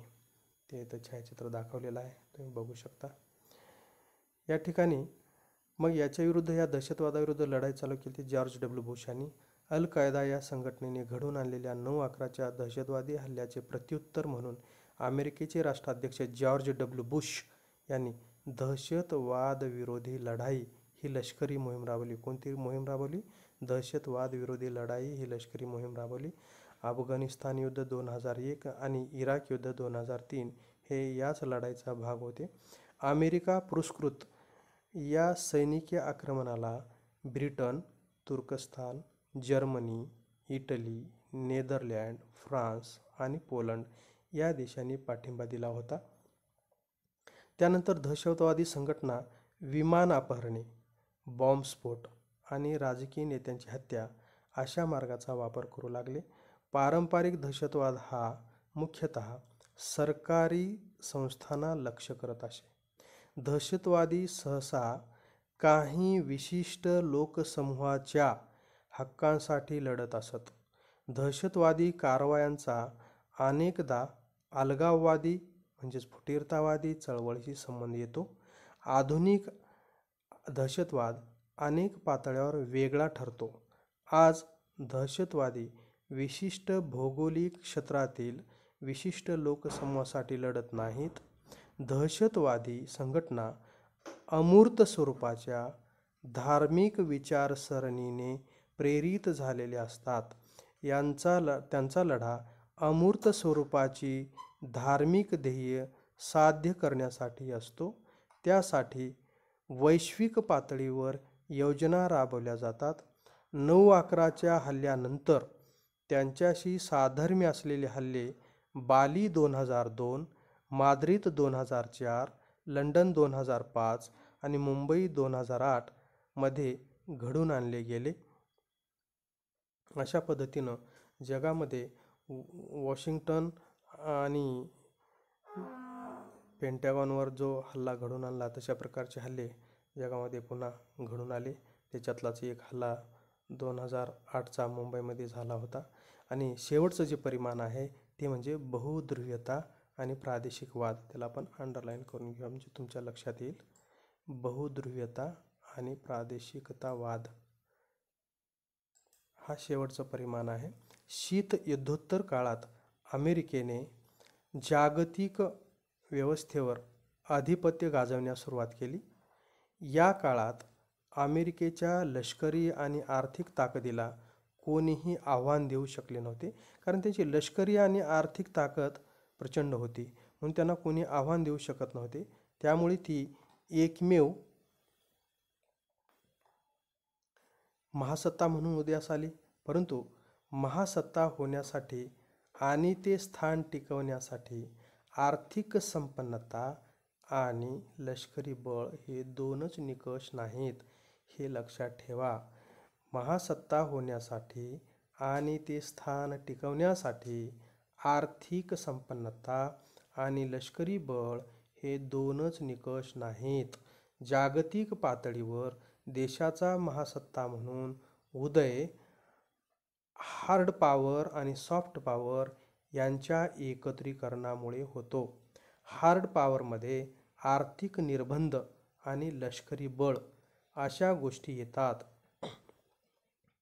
ते इथं छायाचित्र दाखवलेलं आहे, तुम्ही बघू शकता. या ठिकाणी मग याच्या विरुद्ध या दहशतवादाविरुद्ध लढाई चालू केली जॉर्ज W. बुश यांनी. अल कायदा या संघटनेने घडवून आणलेल्या 9/11च्या दहशतवादी हल्ल्याचे प्रत्युत्तर म्हणून अमेरिकेचे राष्ट्राध्यक्ष जॉर्ज W. बुश यांनी दहशतवाद विरोधी लढाई ही लष्करी मोहीम राबवली. कोणती मोहीम राबवली? दहशतवाद विरोधी लढाई ही लष्करी मोहीम राबवली. अफगाणिस्तान युद्ध 2001 आणि इराक युद्ध 2003 हे याच लढाईचा भाग होते. अमेरिका पुरस्कृत या सैनिकी आक्रमणाला ब्रिटन, तुर्कस्तान, जर्मनी, इटली, नेदरलँड, फ्रान्स आणि पोलंड या देशांनी पाठिंबा दिला होता. त्यानंतर दहशतवादी संघटना विमान अपहरणे, बॉम्बस्फोट आणि राजकीय नेत्यांची हत्या अशा मार्गाचा वापर करू लागले. पारंपरिक दहशतवाद हा मुख्यतः सरकारी संस्थांना लक्ष्य करत असे. दहशतवादी सहसा काही विशिष्ट लोकसमूहाच्या हक्कांसाठी लढत असत. दहशतवादी कारवायांचा अनेकदा अलगाववादी म्हणजेच फुटीरतावादी चळवळीशी संबंध येतो. आधुनिक दहशतवाद अनेक पातळ्यावर वेगळा ठरतो. आज दहशतवादी विशिष्ट भौगोलिक क्षेत्रातील विशिष्ट लोकसमूहासाठी लढत नाहीत. दहशतवादी संघटना अमूर्त स्वरूपाच्या धार्मिक विचारसरणीने प्रेरित झालेले असतात. त्यांचा लढा अमूर्त स्वरूपाची धार्मिक ध्येय साध्य करण्यासाठी असतो. त्यासाठी वैश्विक पातळीवर योजना राबवल्या जातात. 9/11च्या हल्ल्यानंतर त्यांच्याशी साधर्म्य असलेले हल्ले बाली 2002, माद्रिद 2004, लंडन 2005 आणि मुंबई 2008 मध्ये घडून आणले गेले. अशा पद्धतीनं जगामध्ये वॉशिंग्टन आणि पेंटॅगॉनवर जो हल्ला घडून आणला तशा प्रकारचे हल्ले जगामध्ये पुन्हा घडून आले. त्याच्यातलाच एक हल्ला 2008चा मुंबईमध्ये झाला होता. आणि शेवटचं जे परिमाण आहे ते म्हणजे बहुध्रुवीयता आणि प्रादेशिक वाद. त्याला आपण अंडरलाईन करून घेऊ म्हणजे तुमच्या लक्षात येईल. बहुध्रुवीयता आणि प्रादेशिकतावाद हा शेवटचं परिमाण आहे. शीत युद्धोत्तर काळात अमेरिकेने जागतिक व्यवस्थेवर आधिपत्य गाजवण्यास सुरुवात केली. या काळात अमेरिकेच्या लष्करी आणि आर्थिक ताकदीला कोणीही आव्हान देऊ शकले नव्हते, कारण त्यांची लष्करी आणि आर्थिक ताकद प्रचंड होती, म्हणून त्यांना कोणी आव्हान देऊ शकत नव्हते. त्यामुळे ती एकमेव महासत्ता म्हणून उदयास आली. परंतु महासत्ता होण्यासाठी आणि ते स्थान टिकवण्यासाठी आर्थिक संपन्नता आणि लष्करी बळ हे दोनच निकष नाहीत, हे लक्षात ठेवा. महासत्ता होण्यासाठी आणि ते स्थान टिकवण्यासाठी आर्थिक संपन्नता आणि लष्करी बळ हे दोनच निकष नाहीत. जागतिक पातळीवर देशाचा महासत्ता म्हणून उदय हार्ड पॉवर आणि सॉफ्ट पॉवर यांच्या एकत्रीकरणामुळे होतो. हार्ड पॉवरमध्ये आर्थिक निर्बंध आणि लष्करी बळ अशा गोष्टी येतात,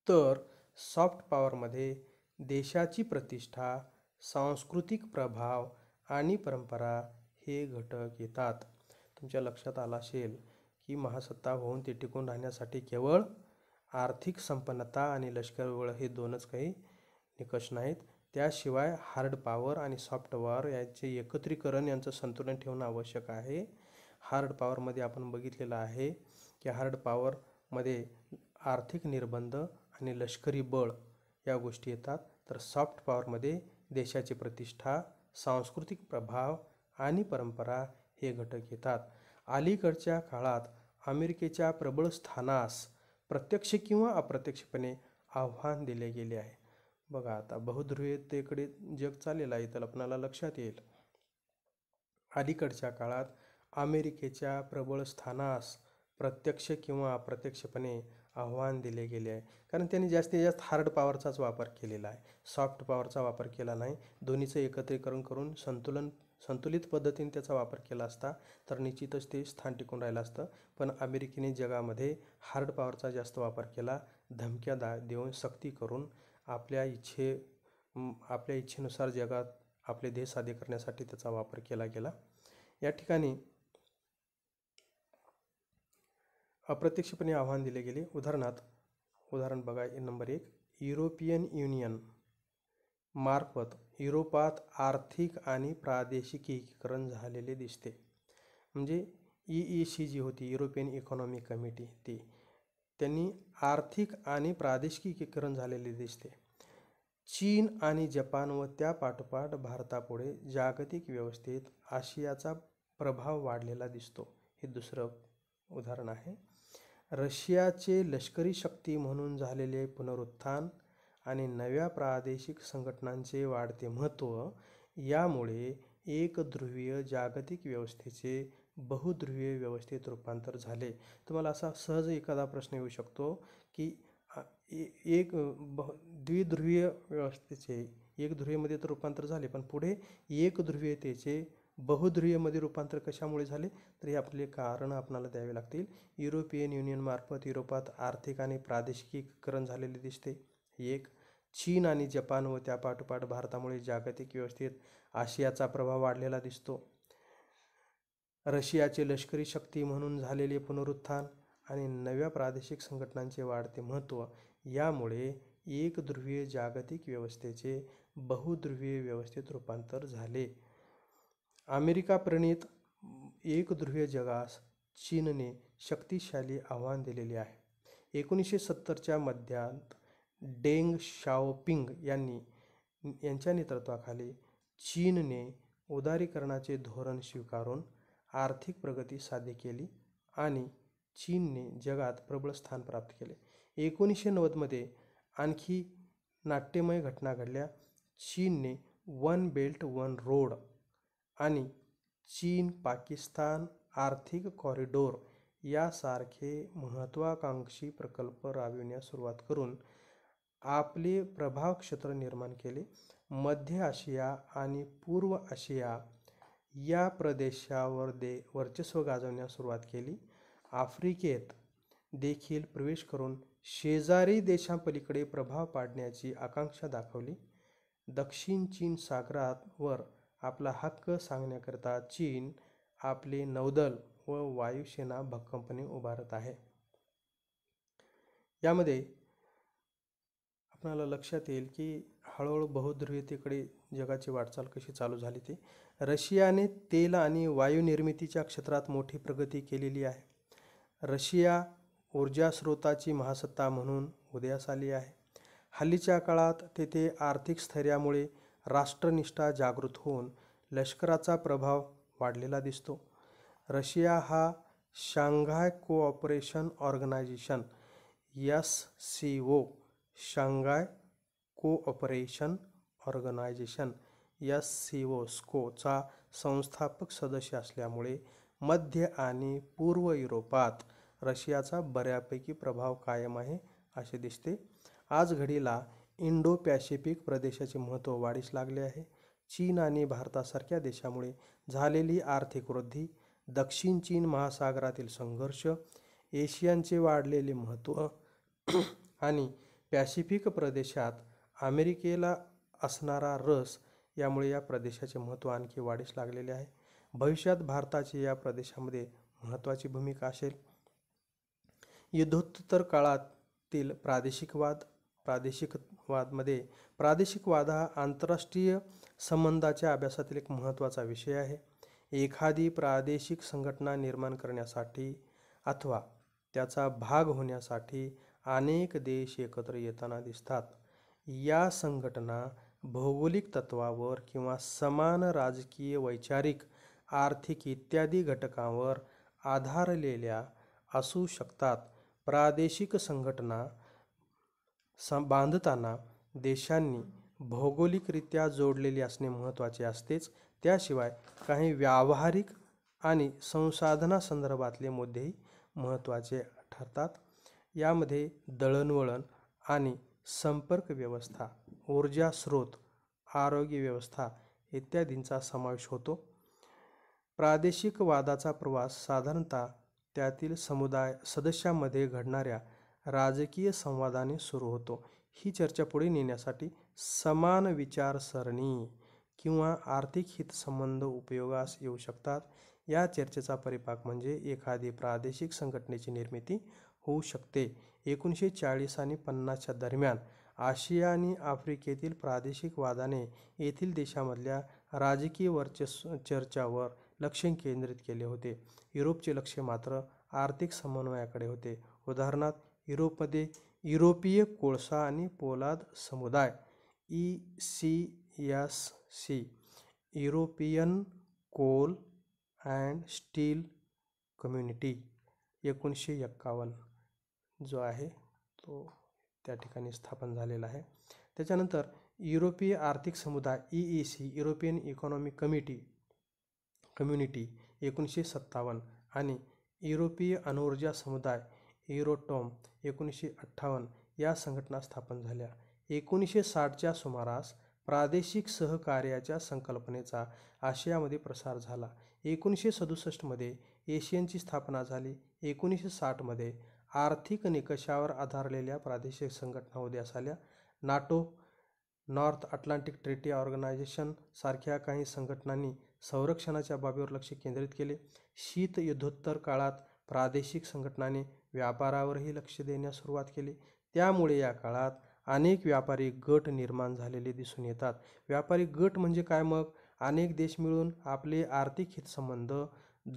तर सॉफ्ट पॉवरमध्ये देशाची प्रतिष्ठा, सांस्कृतिक प्रभाव आणि परंपरा हे घटक येतात. तुमच्या लक्षात आलं असेल की महासत्ता होऊन ते टिकून राहण्यासाठी केवळ आर्थिक संपन्नता आणि लष्करी बळ हे दोनच काही निकष नाहीत. त्याशिवाय हार्ड पॉवर आणि सॉफ्ट पॉवर यांचे एकत्रीकरण, यांचं संतुलन ठेवणं आवश्यक आहे. हार्ड पॉवरमध्ये आपण बघितलेलं आहे की हार्ड पॉवरमध्ये आर्थिक निर्बंध आणि लष्करी बळ या गोष्टी येतात, तर सॉफ्ट पॉवरमध्ये देशाची प्रतिष्ठा, सांस्कृतिक प्रभाव आणि परंपरा हे घटक येतात. अलीकडच्या काळात अमेरिकेच्या प्रबळ स्थानास प्रत्यक्ष किंवा अप्रत्यक्षपणे आव्हान दिले गेले आहे. बघा, आता बहुध्रुवीयतेकडे जग चाललेलं आहे, तर आपल्याला लक्षात येईल. अलीकडच्या काळात अमेरिकेच्या प्रबळ स्थानास प्रत्यक्ष किंवा अप्रत्यक्षपणे आव्हान दिले गेले आहे, कारण त्यांनी जास्तीत जास्त हार्ड पॉवरचाच वापर केलेला आहे, सॉफ्ट पॉवरचा वापर केला नाही. दोन्हीचं एकत्रीकरण करून संतुलित पद्धतीने त्याचा वापर केला असता तर निश्चितच ते स्थान टिकून राहिलं असतं. पण अमेरिकेने जगामध्ये हार्ड पॉवरचा जास्त वापर केला. धमक्या देऊन, सक्ती करून आपल्या इच्छेनुसार जगात आपले ध्येय साध्य करण्यासाठी त्याचा वापर केला गेला. या ठिकाणी अप्रत्यक्षपणे आव्हान दिले गेले. उदाहरण बघा, नंबर 1, युरोपियन युनियन मार्फत युरोपात आर्थिक आणि प्रादेशिक एकीकरण झालेले दिसते. म्हणजे EEC जी होती, युरोपियन इकॉनॉमिक कमिटी, त्यांनी आर्थिक आणि प्रादेशिक एकीकरण झालेले दिसते. चीन आणि जपान व त्या पाठोपाठ भारतापुढे जागतिक व्यवस्थेत आशियाचा प्रभाव वाढलेला दिसतो. हे दुसरं उदाहरण आहे. रशियाचे लष्करी शक्ती म्हणून झालेले पुनरुत्थान आणि नव्या प्रादेशिक संघटनांचे वाढते महत्त्व यामुळे एकध्रुवीय जागतिक व्यवस्थेचे बहुध्रुवीय व्यवस्थेत रूपांतर झाले. तुम्हाला असा सहज एखादा प्रश्न येऊ शकतो की एक द्विध्रुवीय व्यवस्थेचे एकध्रुवीयमध्ये तर रूपांतर झाले, पण पुढे एकध्रुवीयतेचे बहुध्रुवीयमध्ये रूपांतर कशामुळे झाले, तर हे आपले कारण आपल्याला द्यावे लागतील. युरोपियन युनियनमार्फत युरोपात आर्थिक आणि प्रादेशिकीकरण झालेले दिसते. एक, चीन आणि जपान व त्या पाठोपाठ भारतामुळे जागतिक व्यवस्थेत आशियाचा प्रभाव वाढलेला दिसतो. रशियाचे लष्करी शक्ती म्हणून झालेले पुनरुत्थान आणि नव्या प्रादेशिक संघटनांचे वाढते महत्त्व यामुळे एकध्रुवीय जागतिक व्यवस्थेचे बहुध्रुवीय व्यवस्थेत रूपांतर झाले. अमेरिका प्रणीत एकध्रुवीय जगास चीनने शक्तिशाली आव्हान दिलेले आहे. 1970च्या मध्यात डेंग शाओपिंग यांच्या नेतृत्वाखाली चीनने उदारीकरणाचे धोरण स्वीकारून आर्थिक प्रगती साध्य केली आणि चीनने जगात प्रबळ स्थान प्राप्त केले. 1990मध्ये आणखी नाट्यमय घटना घडल्या. चीनने वन बेल्ट वन रोड आणि चीन पाकिस्तान आर्थिक कॉरिडोर यासारखे महत्त्वाकांक्षी प्रकल्प राबविण्यास सुरुवात करून आपले प्रभाव क्षेत्र निर्माण केले. मध्य आशिया आणि पूर्व आशिया या प्रदेशावर वर्चस्व गाजवण्यास सुरुवात केली. आफ्रिकेत देखील प्रवेश करून शेजारी देशांपलीकडे प्रभाव पाडण्याची आकांक्षा दाखवली. दक्षिण चीन सागरावर आपला हक्क सांगण्याकरता चीन आपले नौदल व वायुसेना भक्कमपणे उभारत आहे. यामध्ये आपल्याला लक्षात येईल की हळूहळू बहुध्रुवीयतेकडे जगाची वाटचाल कशी चालू झाली ते. रशियाने तेल आणि वायू निर्मितीच्या क्षेत्रात मोठी प्रगती केलेली आहे. रशिया ऊर्जा स्रोताची महासत्ता म्हणून उदयास आली आहे. हल्लीच्या काळात तेथे आर्थिक स्थैर्यामुळे राष्ट्रनिष्ठा जागृत होऊन लष्कराचा प्रभाव वाढलेला दिसतो. रशिया हा Shanghai cooperation organisation SCO Shanghai cooperation organisation SCO चा संस्थापक सदस्य असल्यामुळे मध्य आणि पूर्व युरोपात रशियाचा बऱ्यापैकी प्रभाव कायम आहे असे दिसते. आज घडीला इंडो पॅसिफिक प्रदेशाचे महत्त्व वाढीस लागले आहे. चीन आणि भारतासारख्या देशामुळे झालेली आर्थिक वृद्धी, दक्षिण चीन महासागरातील संघर्ष, एशियनचे वाढलेले महत्त्व आणि पॅसिफिक प्रदेशात अमेरिकेला असणारा रस यामुळे या प्रदेशाचे महत्त्व आणखी वाढीस लागलेले आहे. भविष्यात भारताची या प्रदेशामध्ये महत्त्वाची भूमिका असेल. युद्धोत्तर काळातील प्रादेशिकवाद हा आंतरराष्ट्रीय संबंधाच्या अभ्यासातील एक महत्त्वाचा विषय आहे. एखादी प्रादेशिक संघटना निर्माण करण्यासाठी अथवा त्याचा भाग होण्यासाठी अनेक देश एकत्र येताना दिसतात. या संघटना भौगोलिक तत्वावर किंवा समान राजकीय, वैचारिक, आर्थिक इत्यादी घटकांवर आधारलेल्या असू शकतात. प्रादेशिक संघटना बांधताना देशांनी भौगोलिकरित्या जोडलेली असणे महत्त्वाचे असतेच. त्याशिवाय काही व्यावहारिक आणि संसाधनासंदर्भातले मुद्देही महत्त्वाचे ठरतात. यामध्ये दळणवळण आणि संपर्क व्यवस्था, ऊर्जा स्रोत, आरोग्य व्यवस्था इत्यादींचा समावेश होतो. प्रादेशिक वादाचा प्रवास साधारणतः त्यातील सदस्यांमध्ये घडणाऱ्या राजकीय संवादाने सुरू होतो. ही चर्चा पुढे नेण्यासाठी समान विचारसरणी किंवा आर्थिक हितसंबंध उपयोगास येऊ शकतात. या चर्चेचा परिपाक म्हणजे एखादी प्रादेशिक संघटनेची निर्मिती होऊ शकते. 1940 आणि 50च्या दरम्यान आशिया आणि आफ्रिकेतील प्रादेशिक वादाने येथील देशांमधल्या राजकीय चर्चावर लक्ष केंद्रित केले होते. युरोपचे लक्ष मात्र आर्थिक समन्वयाकडे होते. उदाहरणार्थ युरोपमध्ये युरोपीय कोळसा आणि पोलाद समुदाय ECSC European coal and steel community 1951 जो आहे तो त्या ठिकाणी स्थापन झालेला आहे. त्याच्यानंतर युरोपीय आर्थिक समुदाय EEC युरोपियन इकॉनॉमिक कम्युनिटी 1957 आणि युरोपीय अणुऊर्जा समुदाय युरोटॉम 1958 या संघटना स्थापन झाल्या. 1960च्या सुमारास प्रादेशिक सहकार्याच्या संकल्पनेचा आशियामध्ये प्रसार झाला. 1967मध्ये एशियनची स्थापना झाली. 1960मध्ये आर्थिक निकषावर आधारलेल्या प्रादेशिक संघटना उदयास आल्या. NATO, North Atlantic treaty organisation सारख्या काही संघटनांनी संरक्षणाच्या बाबीवर लक्ष केंद्रित केले. शीत युद्धोत्तर काळात प्रादेशिक संघटनांनी व्यापारावरही लक्ष देण्यास सुरुवात केली. त्यामुळे या काळात अनेक व्यापारी गट निर्माण झालेले दिसून येतात. व्यापारी गट म्हणजे काय मग? अनेक देश मिळून आपले आर्थिक हितसंबंध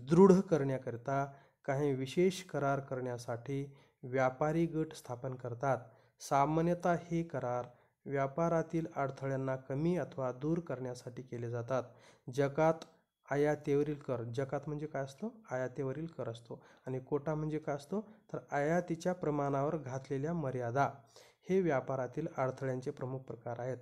दृढ करण्याकरिता काही विशेष करार करण्यासाठी व्यापारी गट स्थापन करतात. सामान्यतः हे करार व्यापारातील अडथळ्यांना कमी अथवा दूर करण्यासाठी केले जातात. जकात आयातीवरील कर, जकात म्हणजे काय असतो? आयातीवरील कर असतो. आणि कोटा म्हणजे काय असतो? तर आयातीच्या प्रमाणावर घातलेल्या मर्यादा. हे व्यापारातील अडथळ्यांचे प्रमुख प्रकार आहेत.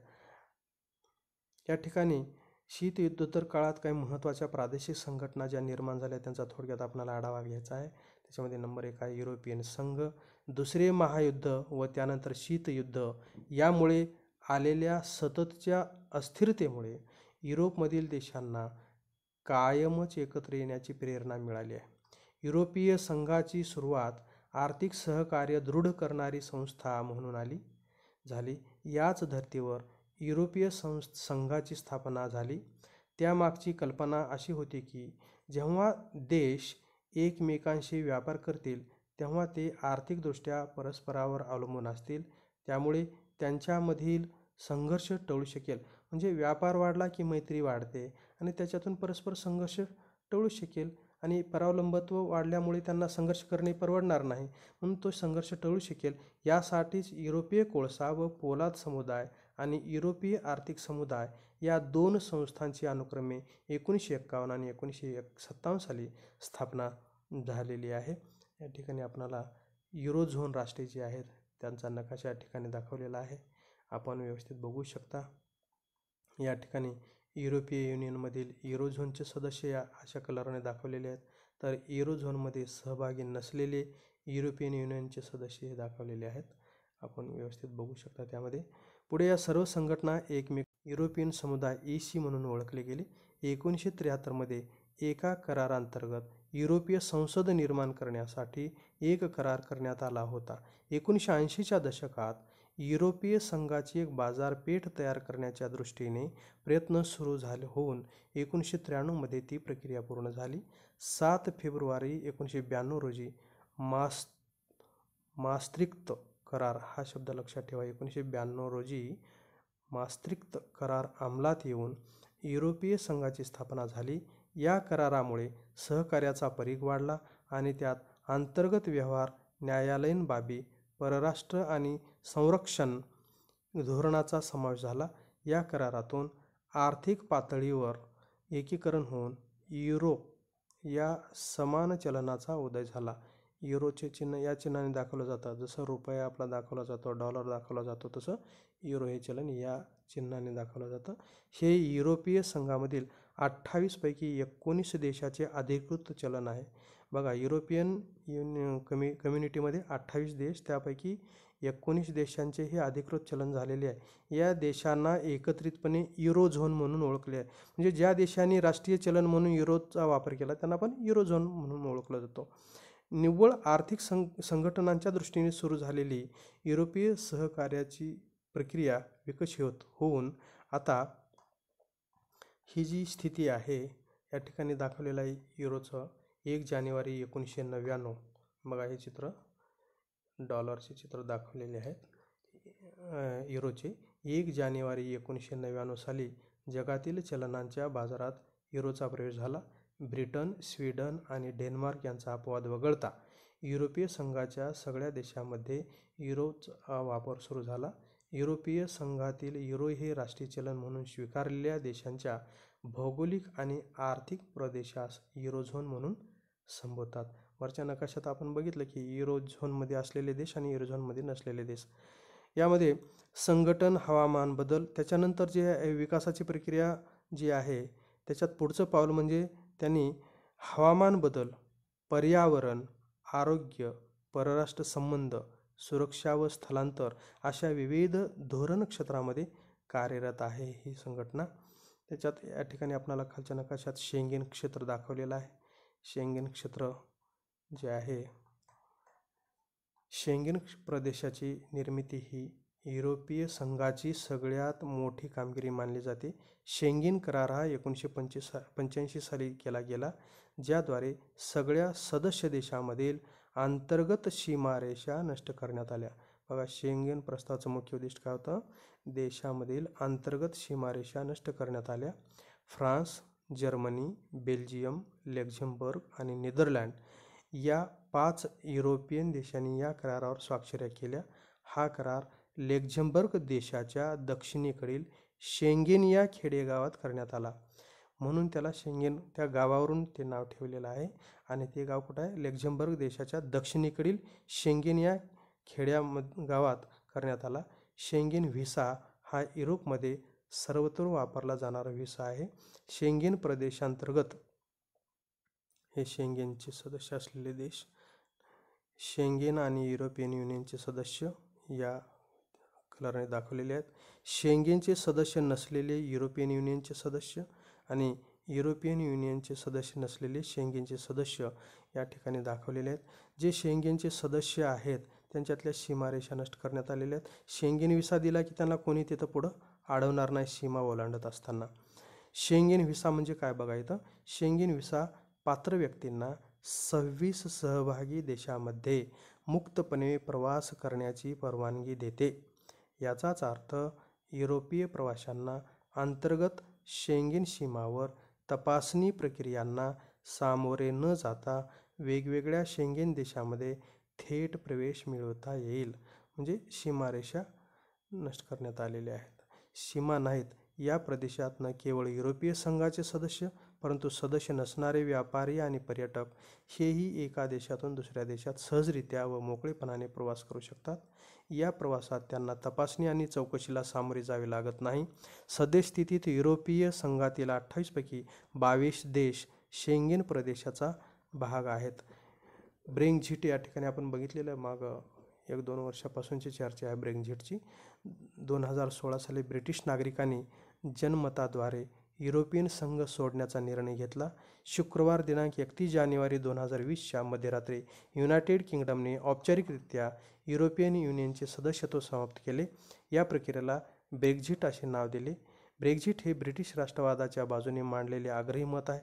या ठिकाणी शीत युद्धोत्तर काळात काही महत्त्वाच्या प्रादेशिक संघटना ज्या निर्माण झाल्या त्यांचा थोडक्यात आपल्याला आढावा घ्यायचा आहे. त्याच्यामध्ये नंबर 1 आहे युरोपियन संघ. दुसरे महायुद्ध व त्यानंतर शीतयुद्ध यामुळे आलेल्या सततच्या अस्थिरतेमुळे युरोपमधील देशांना कायमच एकत्र येण्याची प्रेरणा मिळाली आहे. युरोपीय संघाची सुरुवात आर्थिक सहकार्य दृढ करणारी संस्था म्हणून झाली. याच धर्तीवर युरोपीय संघाची स्थापना झाली. त्यामागची कल्पना अशी होती की जेव्हा देश एकमेकांशी व्यापार करतील तेव्हा ते आर्थिकदृष्ट्या परस्परावर अवलंबून असतील. त्यामुळे त्यांच्यामधील संघर्ष टळू शकेल. म्हणजे व्यापार वाढला की मैत्री वाढते आणि त्याच्यातून परस्पर संघर्ष टळू शकेल. आणि परावलंबत्व वाढल्यामुळे त्यांना संघर्ष करणे परवडणार नाही, म्हणून तो संघर्ष टळू शकेल. यासाठीच युरोपीय कोळसा व पोलाद समुदाय आणि युरोपीय आर्थिक समुदाय या 2 संस्थांची अनुक्रमे 1951 आणि 1957 साली स्थापना झालेली आहे. या ठिकाणी आपल्याला युरोझोन राष्ट्रे जी आहेत त्यांचा नकाशा या ठिकाणी दाखवलेला आहे. आपण व्यवस्थित बघू शकता. या ठिकाणी युरोपीय युनियनमधील युरोझोनचे सदस्य या अशा कलरने दाखवलेले आहेत. तर युरोझोनमध्ये सहभागी नसलेले युरोपियन युनियनचे सदस्य हे दाखवलेले आहेत. आपण व्यवस्थित बघू शकता त्यामध्ये. पुढे या सर्व संघटना युरोपियन समुदाय EC म्हणून ओळखले गेले. 1973मध्ये एका करारांतर्गत युरोपीय संसद निर्माण करण्यासाठी एक करार करण्यात आला होता. 1980च्या दशकात युरोपीय संघाची एक बाजारपेठ तयार करण्याच्या दृष्टीने प्रयत्न सुरू होऊन 1993मध्ये ती प्रक्रिया पूर्ण झाली. 7 फेब्रुवारी 1992 रोजी मास्त्रिक्ट करार, हा शब्द लक्षात ठेवा, 1992 रोजी मास्त्रिक्ट करार अंमलात येऊन युरोपीय संघाची स्थापना झाली. या करारामुळे सहकार्याचा परीघ वाढला आणि त्यात अंतर्गत व्यवहार, न्यायालयीन बाबी, परराष्ट्र आणि संरक्षण धोरणाचा समावेश झाला. या करारातून आर्थिक पातळीवर एकीकरण होऊन युरो या समान चलनाचा उदय झाला. युरोचे चिन्ह या चिन्हाने दाखवलं जातं. जसं रुपया आपला दाखवला जातो, डॉलर दाखवला जातो, तसं युरो हे चलन या चिन्हाने दाखवलं जातं. हे युरोपीय संघामधील 28 पैकी 19 देशाचे अधिकृत चलन आहे. बघा, युरोपियन कम्युनिटीमध्ये 28 देश, त्यापैकी 19 देशांचे हे अधिकृत चलन झालेले आहे. या देशांना एकत्रितपणे युरोझोन म्हणून ओळखले आहे. म्हणजे ज्या देशांनी राष्ट्रीय चलन म्हणून युरोचा वापर केला त्यांना आपण युरोझोन म्हणून ओळखलं जातो. निव्वळ आर्थिक संघटनांच्या दृष्टीने सुरू झालेली युरोपीय सहकार्याची प्रक्रिया विकसित होऊन आता ही जी स्थिती आहे या ठिकाणी दाखवलेलं आहे. युरोचं 1 जानेवारी 1999, बघा हे चित्र, डॉलरचे चित्र दाखवलेले आहेत. युरोचे 1 जानेवारी 1999 साली जगातील चलनांच्या बाजारात युरोचा प्रवेश झाला. ब्रिटन, स्वीडन आणि डेन्मार्क यांचा अपवाद वगळता युरोपीय संघाच्या सगळ्या देशांमध्ये युरोचा वापर सुरू झाला. युरोपीय संघातील युरो हे राष्ट्रीय चलन म्हणून स्वीकारलेल्या देशांच्या भौगोलिक आणि आर्थिक प्रदेशास युरोझोन म्हणून संबोधतात. वरच्या नकाशात आपण बघितलं की युरोझोनमध्ये असलेले देश आणि युरोझोनमध्ये नसलेले देश. यामध्ये संघटन, हवामान बदल, त्याच्यानंतर जे विकासाची प्रक्रिया जी आहे त्याच्यात पुढचं पाऊल म्हणजे त्यांनी हवामान बदल, पर्यावरण, आरोग्य, परराष्ट्र संबंध, सुरक्षा व स्थलांतर अशा विविध धोरण क्षेत्रामध्ये कार्यरत आहे ही संघटना. त्याच्यात या ठिकाणी आपल्याला खालच्या नकाशात शेंगेन क्षेत्र दाखवलेलं आहे. शेंगेन क्षेत्र जे आहे, शेंगेन प्रदेशाची निर्मिती ही युरोपीय संघाची सगळ्यात मोठी कामगिरी मानली जाते. शेंगेन करार हा 1985 साली केला गेला, ज्याद्वारे सगळ्या सदस्य देशांमधील अंतर्गत सीमारेषा नष्ट करण्यात आल्या. बघा, शेंगेन प्रस्तावाचं मुख्य उद्दिष्ट काय होतं? देशामधील अंतर्गत सीमारेषा नष्ट करण्यात आल्या. फ्रान्स, जर्मनी, बेल्जियम, लक्झेंबर्ग आणि नेदरलँड या 5 युरोपियन देशांनी या करारावर स्वाक्षऱ्या केल्या. हा करार लक्झेंबर्ग देशाच्या दक्षिणेकडील शेंगेन या खेडेगावात करण्यात आला, म्हणून त्याला शेंगेन, त्या गावावरून ते नाव ठेवलेलं आहे. आणि ते गाव कुठं आहे? लक्झेंबर्ग देशाच्या दक्षिणेकडील शेंगेन या गावात करण्यात आला. शेंगेन व्हिसा हा युरोपमध्ये सर्वत्र वापरला जाणारा व्हिसा आहे. शेंगेन प्रदेशांतर्गत हे शेंगेनचे सदस्य असलेले देश, शेंगेन आणि युरोपियन युनियनचे सदस्य या कलरने दाखवलेले आहेत. शेंगेनचे सदस्य नसलेले युरोपियन युनियनचे सदस्य आणि युरोपियन युनियनचे सदस्य नसलेले शेंगेनचे सदस्य या ठिकाणी दाखवलेले आहेत. जे शेंगेनचे सदस्य आहेत त्यांच्यातल्या सीमारेषा नष्ट करण्यात आलेल्या आहेत. शेंगेन व्हिसा दिला की त्यांना कोणी तिथं पुढं अडवणार नाही सीमा ओलांडत असताना. शेंगेन व्हिसा म्हणजे काय बघा इथं. शेंगेन व्हिसा पात्र व्यक्तींना 26 सहभागी देशामध्ये मुक्तपणे प्रवास करण्याची परवानगी देते. याचाच अर्थ युरोपीय प्रवाशांना अंतर्गत शेंगेन सीमावर तपासणी प्रक्रियांना सामोरे न जाता वेगवेगळ्या शेंगेन देशामध्ये थेट प्रवेश मिळवता येईल. म्हणजे सीमारेषा नष्ट करण्यात आलेल्या आहेत. सीमा नाहीत. या प्रदेशात न केवळ युरोपीय संघाचे सदस्य, परंतु सदस्य नसणारे व्यापारी आणि पर्यटक हेही एका देशातून दुसऱ्या देशात सहजरित्या व मोकळेपणाने प्रवास करू शकतात. या प्रवासात त्यांना तपासणी आणि चौकशीला सामोरे जावे लागत नाही. सद्यस्थितीत युरोपीय संघातील 28 पैकी 22 देश शेंगेन प्रदेशाचा भाग आहेत. ब्रेक्झिट या ठिकाणी आपण बघितलेलं मागं 1-2 वर्षापासूनची चर्चा आहे ब्रेक्झिटची. 2016 साली ब्रिटिश नागरिकांनी जनमताद्वारे युरोपियन संघ सोडण्याचा निर्णय घेतला. शुक्रवार दिनांक 31 जानेवारी 2020च्या मध्यरात्री युनायटेड किंगडमने औपचारिकरित्या युरोपियन युनियनचे सदस्यत्व समाप्त केले. या प्रक्रियेला ब्रेक्झिट असे नाव दिले. ब्रेक्झिट हे ब्रिटिश राष्ट्रवादाच्या बाजूने मांडलेले आग्रही मत आहे.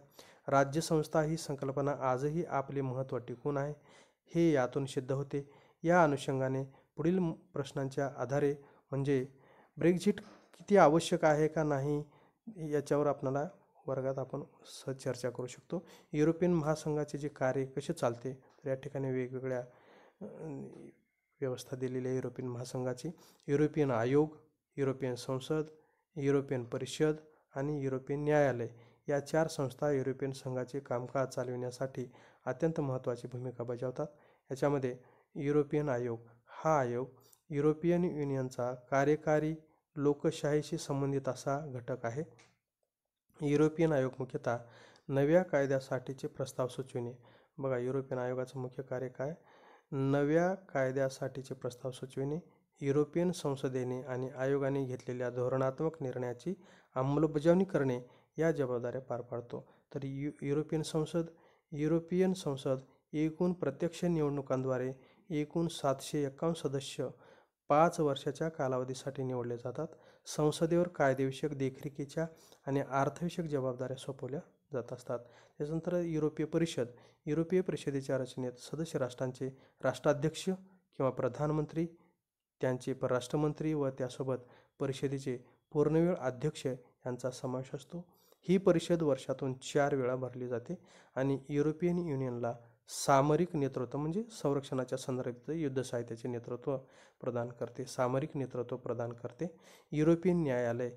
राज्यसंस्था ही संकल्पना आजही आपले महत्त्व टिकून आहे, हे यातून सिद्ध होते. या अनुषंगाने पुढील प्रश्नांच्या आधारे, म्हणजे ब्रेक्झिट किती आवश्यक आहे का नाही याच्यावर आपल्याला वर्गात आपण सहज चर्चा करू शकतो. युरोपियन महासंघाचे जे कार्य कसे चालते, तर या ठिकाणी वेगवेगळ्या व्यवस्था दिलेली आहे युरोपियन महासंघाची. युरोपियन आयोग, युरोपियन संसद, युरोपियन परिषद आणि युरोपियन न्यायालय या 4 संस्था युरोपियन संघाचे कामकाज चालविण्यासाठी अत्यंत महत्त्वाची भूमिका बजावतात. याच्यामध्ये युरोपियन आयोग हा आयोग युरोपियन युनियनचा कार्यकारी लोकशाहीशी संबंधित असा घटक आहे. युरोपियन आयोग मुख्यतः नव्या कायद्यासाठीचे प्रस्ताव सुचविणे. बघा, युरोपियन आयोगाचं मुख्य कार्य काय? नव्या कायद्यासाठीचे प्रस्ताव सुचविणे, युरोपियन संसदेने आणि आयोगाने घेतलेल्या धोरणात्मक निर्णयाची अंमलबजावणी करणे या जबाबदाऱ्या पार पाडतो. तर युरोपियन संसद एकूण प्रत्यक्ष निवडणुकांद्वारे एकूण 751 सदस्य 5 वर्षाच्या कालावधीसाठी निवडले जातात. संसदेवर कायदेविषयक देखरेखीच्या आणि अर्थविषयक जबाबदाऱ्या सोपवल्या जात असतात. त्याच्यानंतर युरोपीय परिषदेच्या रचनेत सदस्य राष्ट्रांचे राष्ट्राध्यक्ष किंवा प्रधानमंत्री, त्यांचे परराष्ट्रमंत्री व त्यासोबत परिषदेचे पूर्णवेळ अध्यक्ष यांचा समावेश असतो. ही परिषद वर्षातून 4 वेळा भरली जाते आणि युरोपियन युनियनला सामरिक नेतृत्व, म्हणजे संरक्षणाच्या संदर्भात युद्ध साहित्याचे नेतृत्व प्रदान करते, सामरिक नेतृत्व प्रदान करते. युरोपियन न्यायालय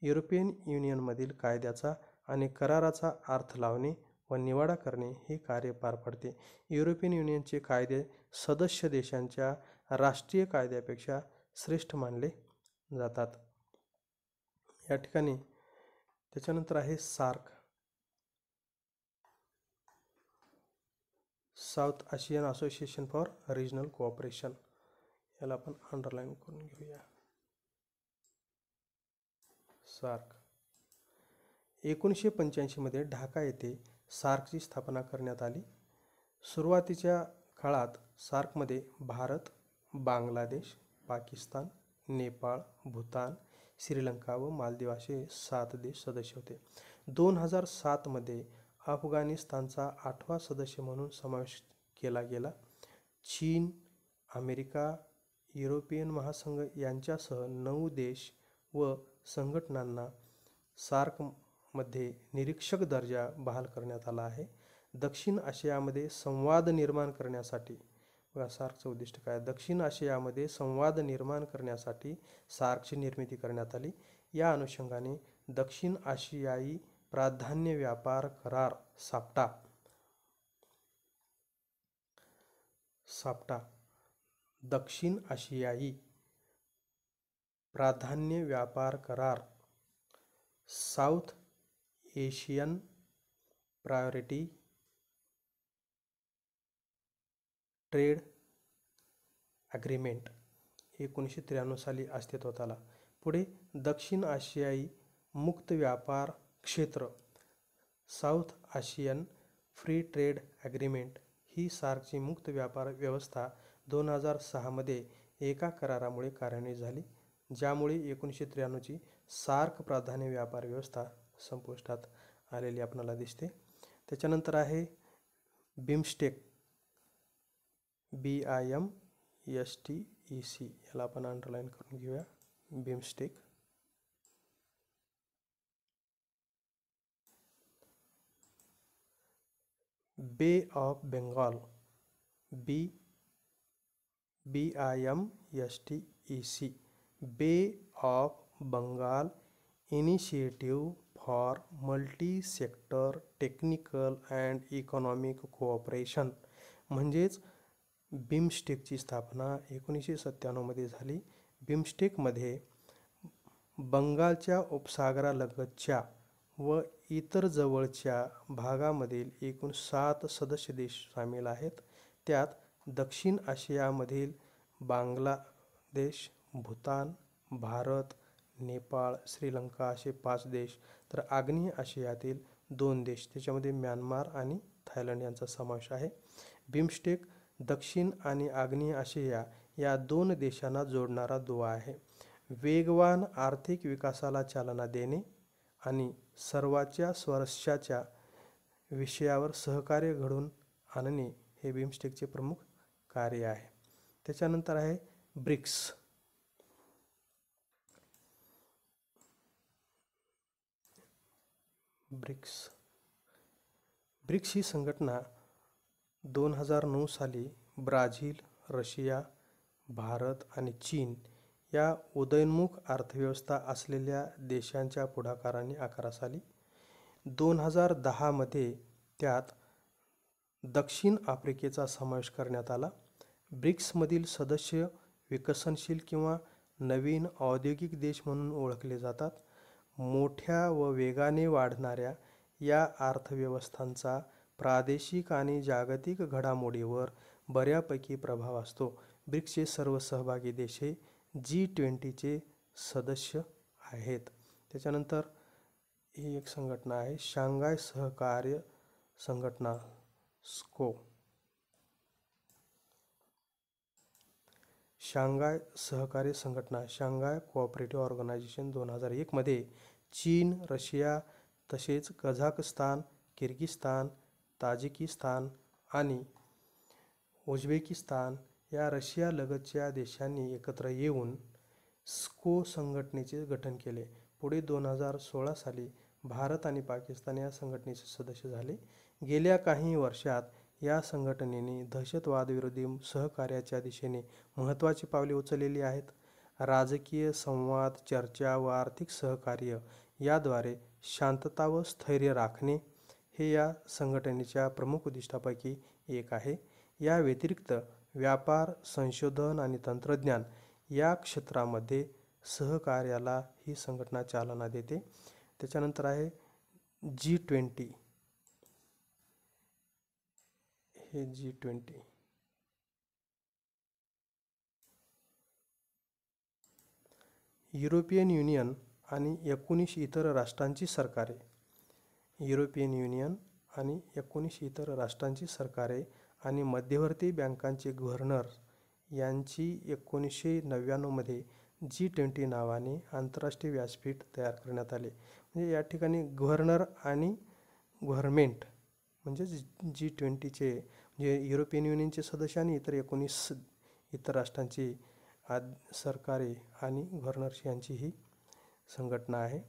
युरोपियन युनियनमधील कायद्याचा आणि कराराचा अर्थ लावणे व निवाडा करणे हे कार्य पार पाडते. युरोपियन युनियनचे कायदे सदस्य देशांच्या राष्ट्रीय कायद्यापेक्षा श्रेष्ठ मानले जातात. या ठिकाणी त्याच्यानंतर आहे SAARC. South Asian association for regional cooperation, याला आपण अंडरलाईन करून घेऊया. सार्क 1985 मध्ये ढाका येथे सार्कची स्थापना करण्यात आली. सुरुवातीच्या काळात सार्कमध्ये भारत, बांगलादेश, पाकिस्तान, नेपाळ, भूतान, श्रीलंका व मालदीव असे 7 देश सदस्य होते. 2007 मध्ये अफगाणिस्तानचा 8वा सदस्य म्हणून समावेश केला गेला. चीन, अमेरिका, युरोपियन महासंघ यांच्यासह 9 देश व संघटनांना सार्कमध्ये निरीक्षक दर्जा बहाल करण्यात आला आहे. दक्षिण आशियामध्ये संवाद निर्माण करण्यासाठी, बघा सार्कचं उद्दिष्ट काय, दक्षिण आशियामध्ये संवाद निर्माण करण्यासाठी सार्कची निर्मिती करण्यात आली. या अनुषंगाने दक्षिण आशियाई प्राधान्य व्यापार करार साप्टा दक्षिण आशियाई प्राधान्य व्यापार करार, south Asian priority trade agreement 1993 साली अस्तित्वात आला. पुढे दक्षिण आशियाई मुक्त व्यापार क्षेत्र south Asian free trade agreement ही सार्कची मुक्त व्यापार व्यवस्था 2006 मध्ये एका करारामुळे कार्यान्वित झाली, ज्यामुळे 1993ची सार्क प्राधान्य व्यापार व्यवस्था संपुष्टात आलेली आपल्याला दिसते. त्याच्यानंतर आहे बिमस्टेक, BIMSTEC, याला आपण अंडरलाईन करून घेऊया. BIMSTEC bay of Bengal, BIMSTEC, bay of Bengal initiative for multi sector technical and economic cooperation, म्हणजेच बिमस्टेकची स्थापना 1997 मध्ये झाली. बिमस्टेकमध्ये बंगालच्या उपसागरालगतच्या व इतर जवळच्या भागामधील एकूण 7 सदस्य देश सामील आहेत. त्यात दक्षिण आशियामधील बांगलादेश, भूतान, भारत, नेपाळ, श्रीलंका असे 5 देश, तर आग्नेय आशियातील 2 देश, त्याच्यामध्ये म्यानमार आणि थायलंड यांचा समावेश आहे. बिमस्टेक दक्षिण आणि आग्नेय आशिया या 2 देशांना जोडणारा दुवा आहे. वेगवान आर्थिक विकासाला चालना देणे आणि सर्वांच्या स्वारस्याच्या विषयावर सहकार्य घडवून आणणे हे बिमस्टेकचे प्रमुख कार्य आहे. त्याच्यानंतर आहे ब्रिक्स. ब्रिक्स ही संघटना 2009 साली ब्राझील, रशिया, भारत आणि चीन या उदयोन्मुख अर्थव्यवस्था असलेल्या देशांच्या पुढाकाराने आकारास आली. 2010 मध्ये त्यात दक्षिण आफ्रिकेचा समावेश करण्यात आला. ब्रिक्समधील सदस्य विकसनशील किंवा नवीन औद्योगिक देश म्हणून ओळखले जातात. मोठ्या व वेगाने वाढणाऱ्या या अर्थव्यवस्थांचा प्रादेशिक आणि जागतिक घडामोडीवर बऱ्यापैकी प्रभाव असतो. ब्रिक्सचे सर्व सहभागी देश हे G20चे सदस्य आहेत. त्याच्यानंतर ही एक संघटना आहे शांघाय सहकार्य संघटना SCO. शांघाय सहकार्य संघटना शांघाय कोऑपरेटिव्ह ऑर्गनायझेशन 2001 मध्ये चीन, रशिया तसेच कझाकस्तान, किर्गिस्तान, ताजिकिस्तान आणि उझबेकिस्तान या रशिया लगतच्या देशांनी एकत्र येऊन SCO संघटनेचे गठन केले. पुढे 2016 साली भारत आणि पाकिस्तान या संघटनेचे सदस्य झाले. गेल्या काही वर्षात या संघटनेने दहशतवादविरोधी सहकार्याच्या दिशेने महत्त्वाची पावले उचललेली आहेत. राजकीय संवाद, चर्चा व आर्थिक सहकार्य याद्वारे शांतता व स्थैर्य राखणे हे या संघटनेच्या प्रमुख उद्दिष्टापैकी एक आहे. या व्यतिरिक्त व्यापार, संशोधन आणि तंत्रज्ञान या क्षेत्रामध्ये सहकार्याला ही संघटना चालना देते. त्याच्यानंतर आहे G20. हे G20. युरोपियन युनियन आणि 19 इतर राष्ट्रांची सरकारे. युरोपियन युनियन आणि 19 इतर राष्ट्रांची सरकारे आणि मध्यवर्ती बँकांचे गव्हर्नर यांची 1999 मध्ये G20 नावाने आंतरराष्ट्रीय व्यासपीठ तयार करण्यात आले. म्हणजे या ठिकाणी गव्हर्नर आणि गव्हर्नमेंट म्हणजे G20चे म्हणजे युरोपियन युनियनचे सदस्य आणि इतर 19 इतर राष्ट्रांची सरकारे आणि गव्हर्नर्स यांची ही संघटना आहे.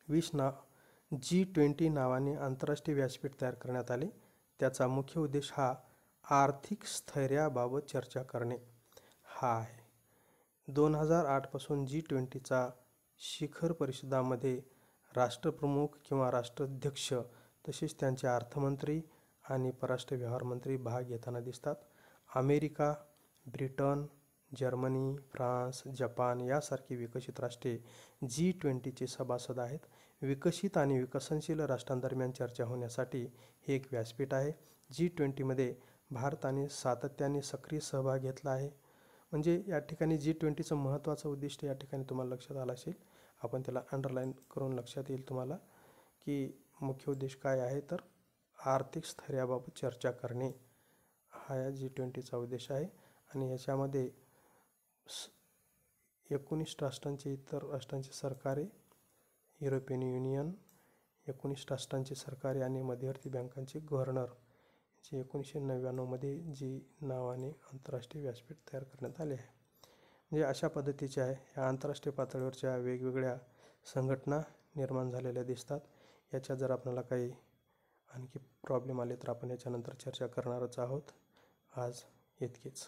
G20 नावाने आंतरराष्ट्रीय व्यासपीठ तयार करण्यात आले. त्याचा मुख्य उद्देश हा आर्थिक स्थैर्याबाबत चर्चा करणे हा आहे. 2008 पासून G20चा शिखर परिषदामध्ये राष्ट्रप्रमुख किंवा राष्ट्राध्यक्ष तसेच त्यांचे अर्थमंत्री आणि परराष्ट्र व्यवहार मंत्री भाग घेताना दिसतात. America, Britain, Germany, France, Japan यासारखी विकसित राष्ट्रे G20चे सभासद आहेत. विकसित आणि विकसनशील राष्ट्रांदरम्यान चर्चा होण्यासाठी हे एक व्यासपीठ आहे. G20मध्ये भारताने सातत्याने सक्रिय सहभाग घेतला आहे. म्हणजे या ठिकाणी G20चं महत्त्वाचं उद्दिष्ट या ठिकाणी तुम्हाला लक्षात आलं असेल. आपण त्याला अंडरलाईन करून लक्षात येईल तुम्हाला की मुख्य उद्देश काय आहे, तर आर्थिक स्थैर्याबाबत चर्चा करणे हा या G20चा उद्देश आहे. आणि याच्यामध्ये 19 राष्ट्रांचे इतर राष्ट्रांचे सरकारे, युरोपियन युनियन, 19 राष्ट्रांचे सरकारे आणि मध्यवर्ती बँकांचे गव्हर्नर जे 1999 मध्ये जी नावाने आंतरराष्ट्रीय व्यासपीठ तयार करण्यात आले आहे. म्हणजे अशा पद्धतीचे आहे. या आंतरराष्ट्रीय पातळीवरच्या वेगवेगळ्या संघटना निर्माण झालेल्या दिसतात. याच्या जर आपल्याला काही आणखी प्रॉब्लेम आले तर आपण याच्यानंतर चर्चा करणारच आहोत. आज इतकेच.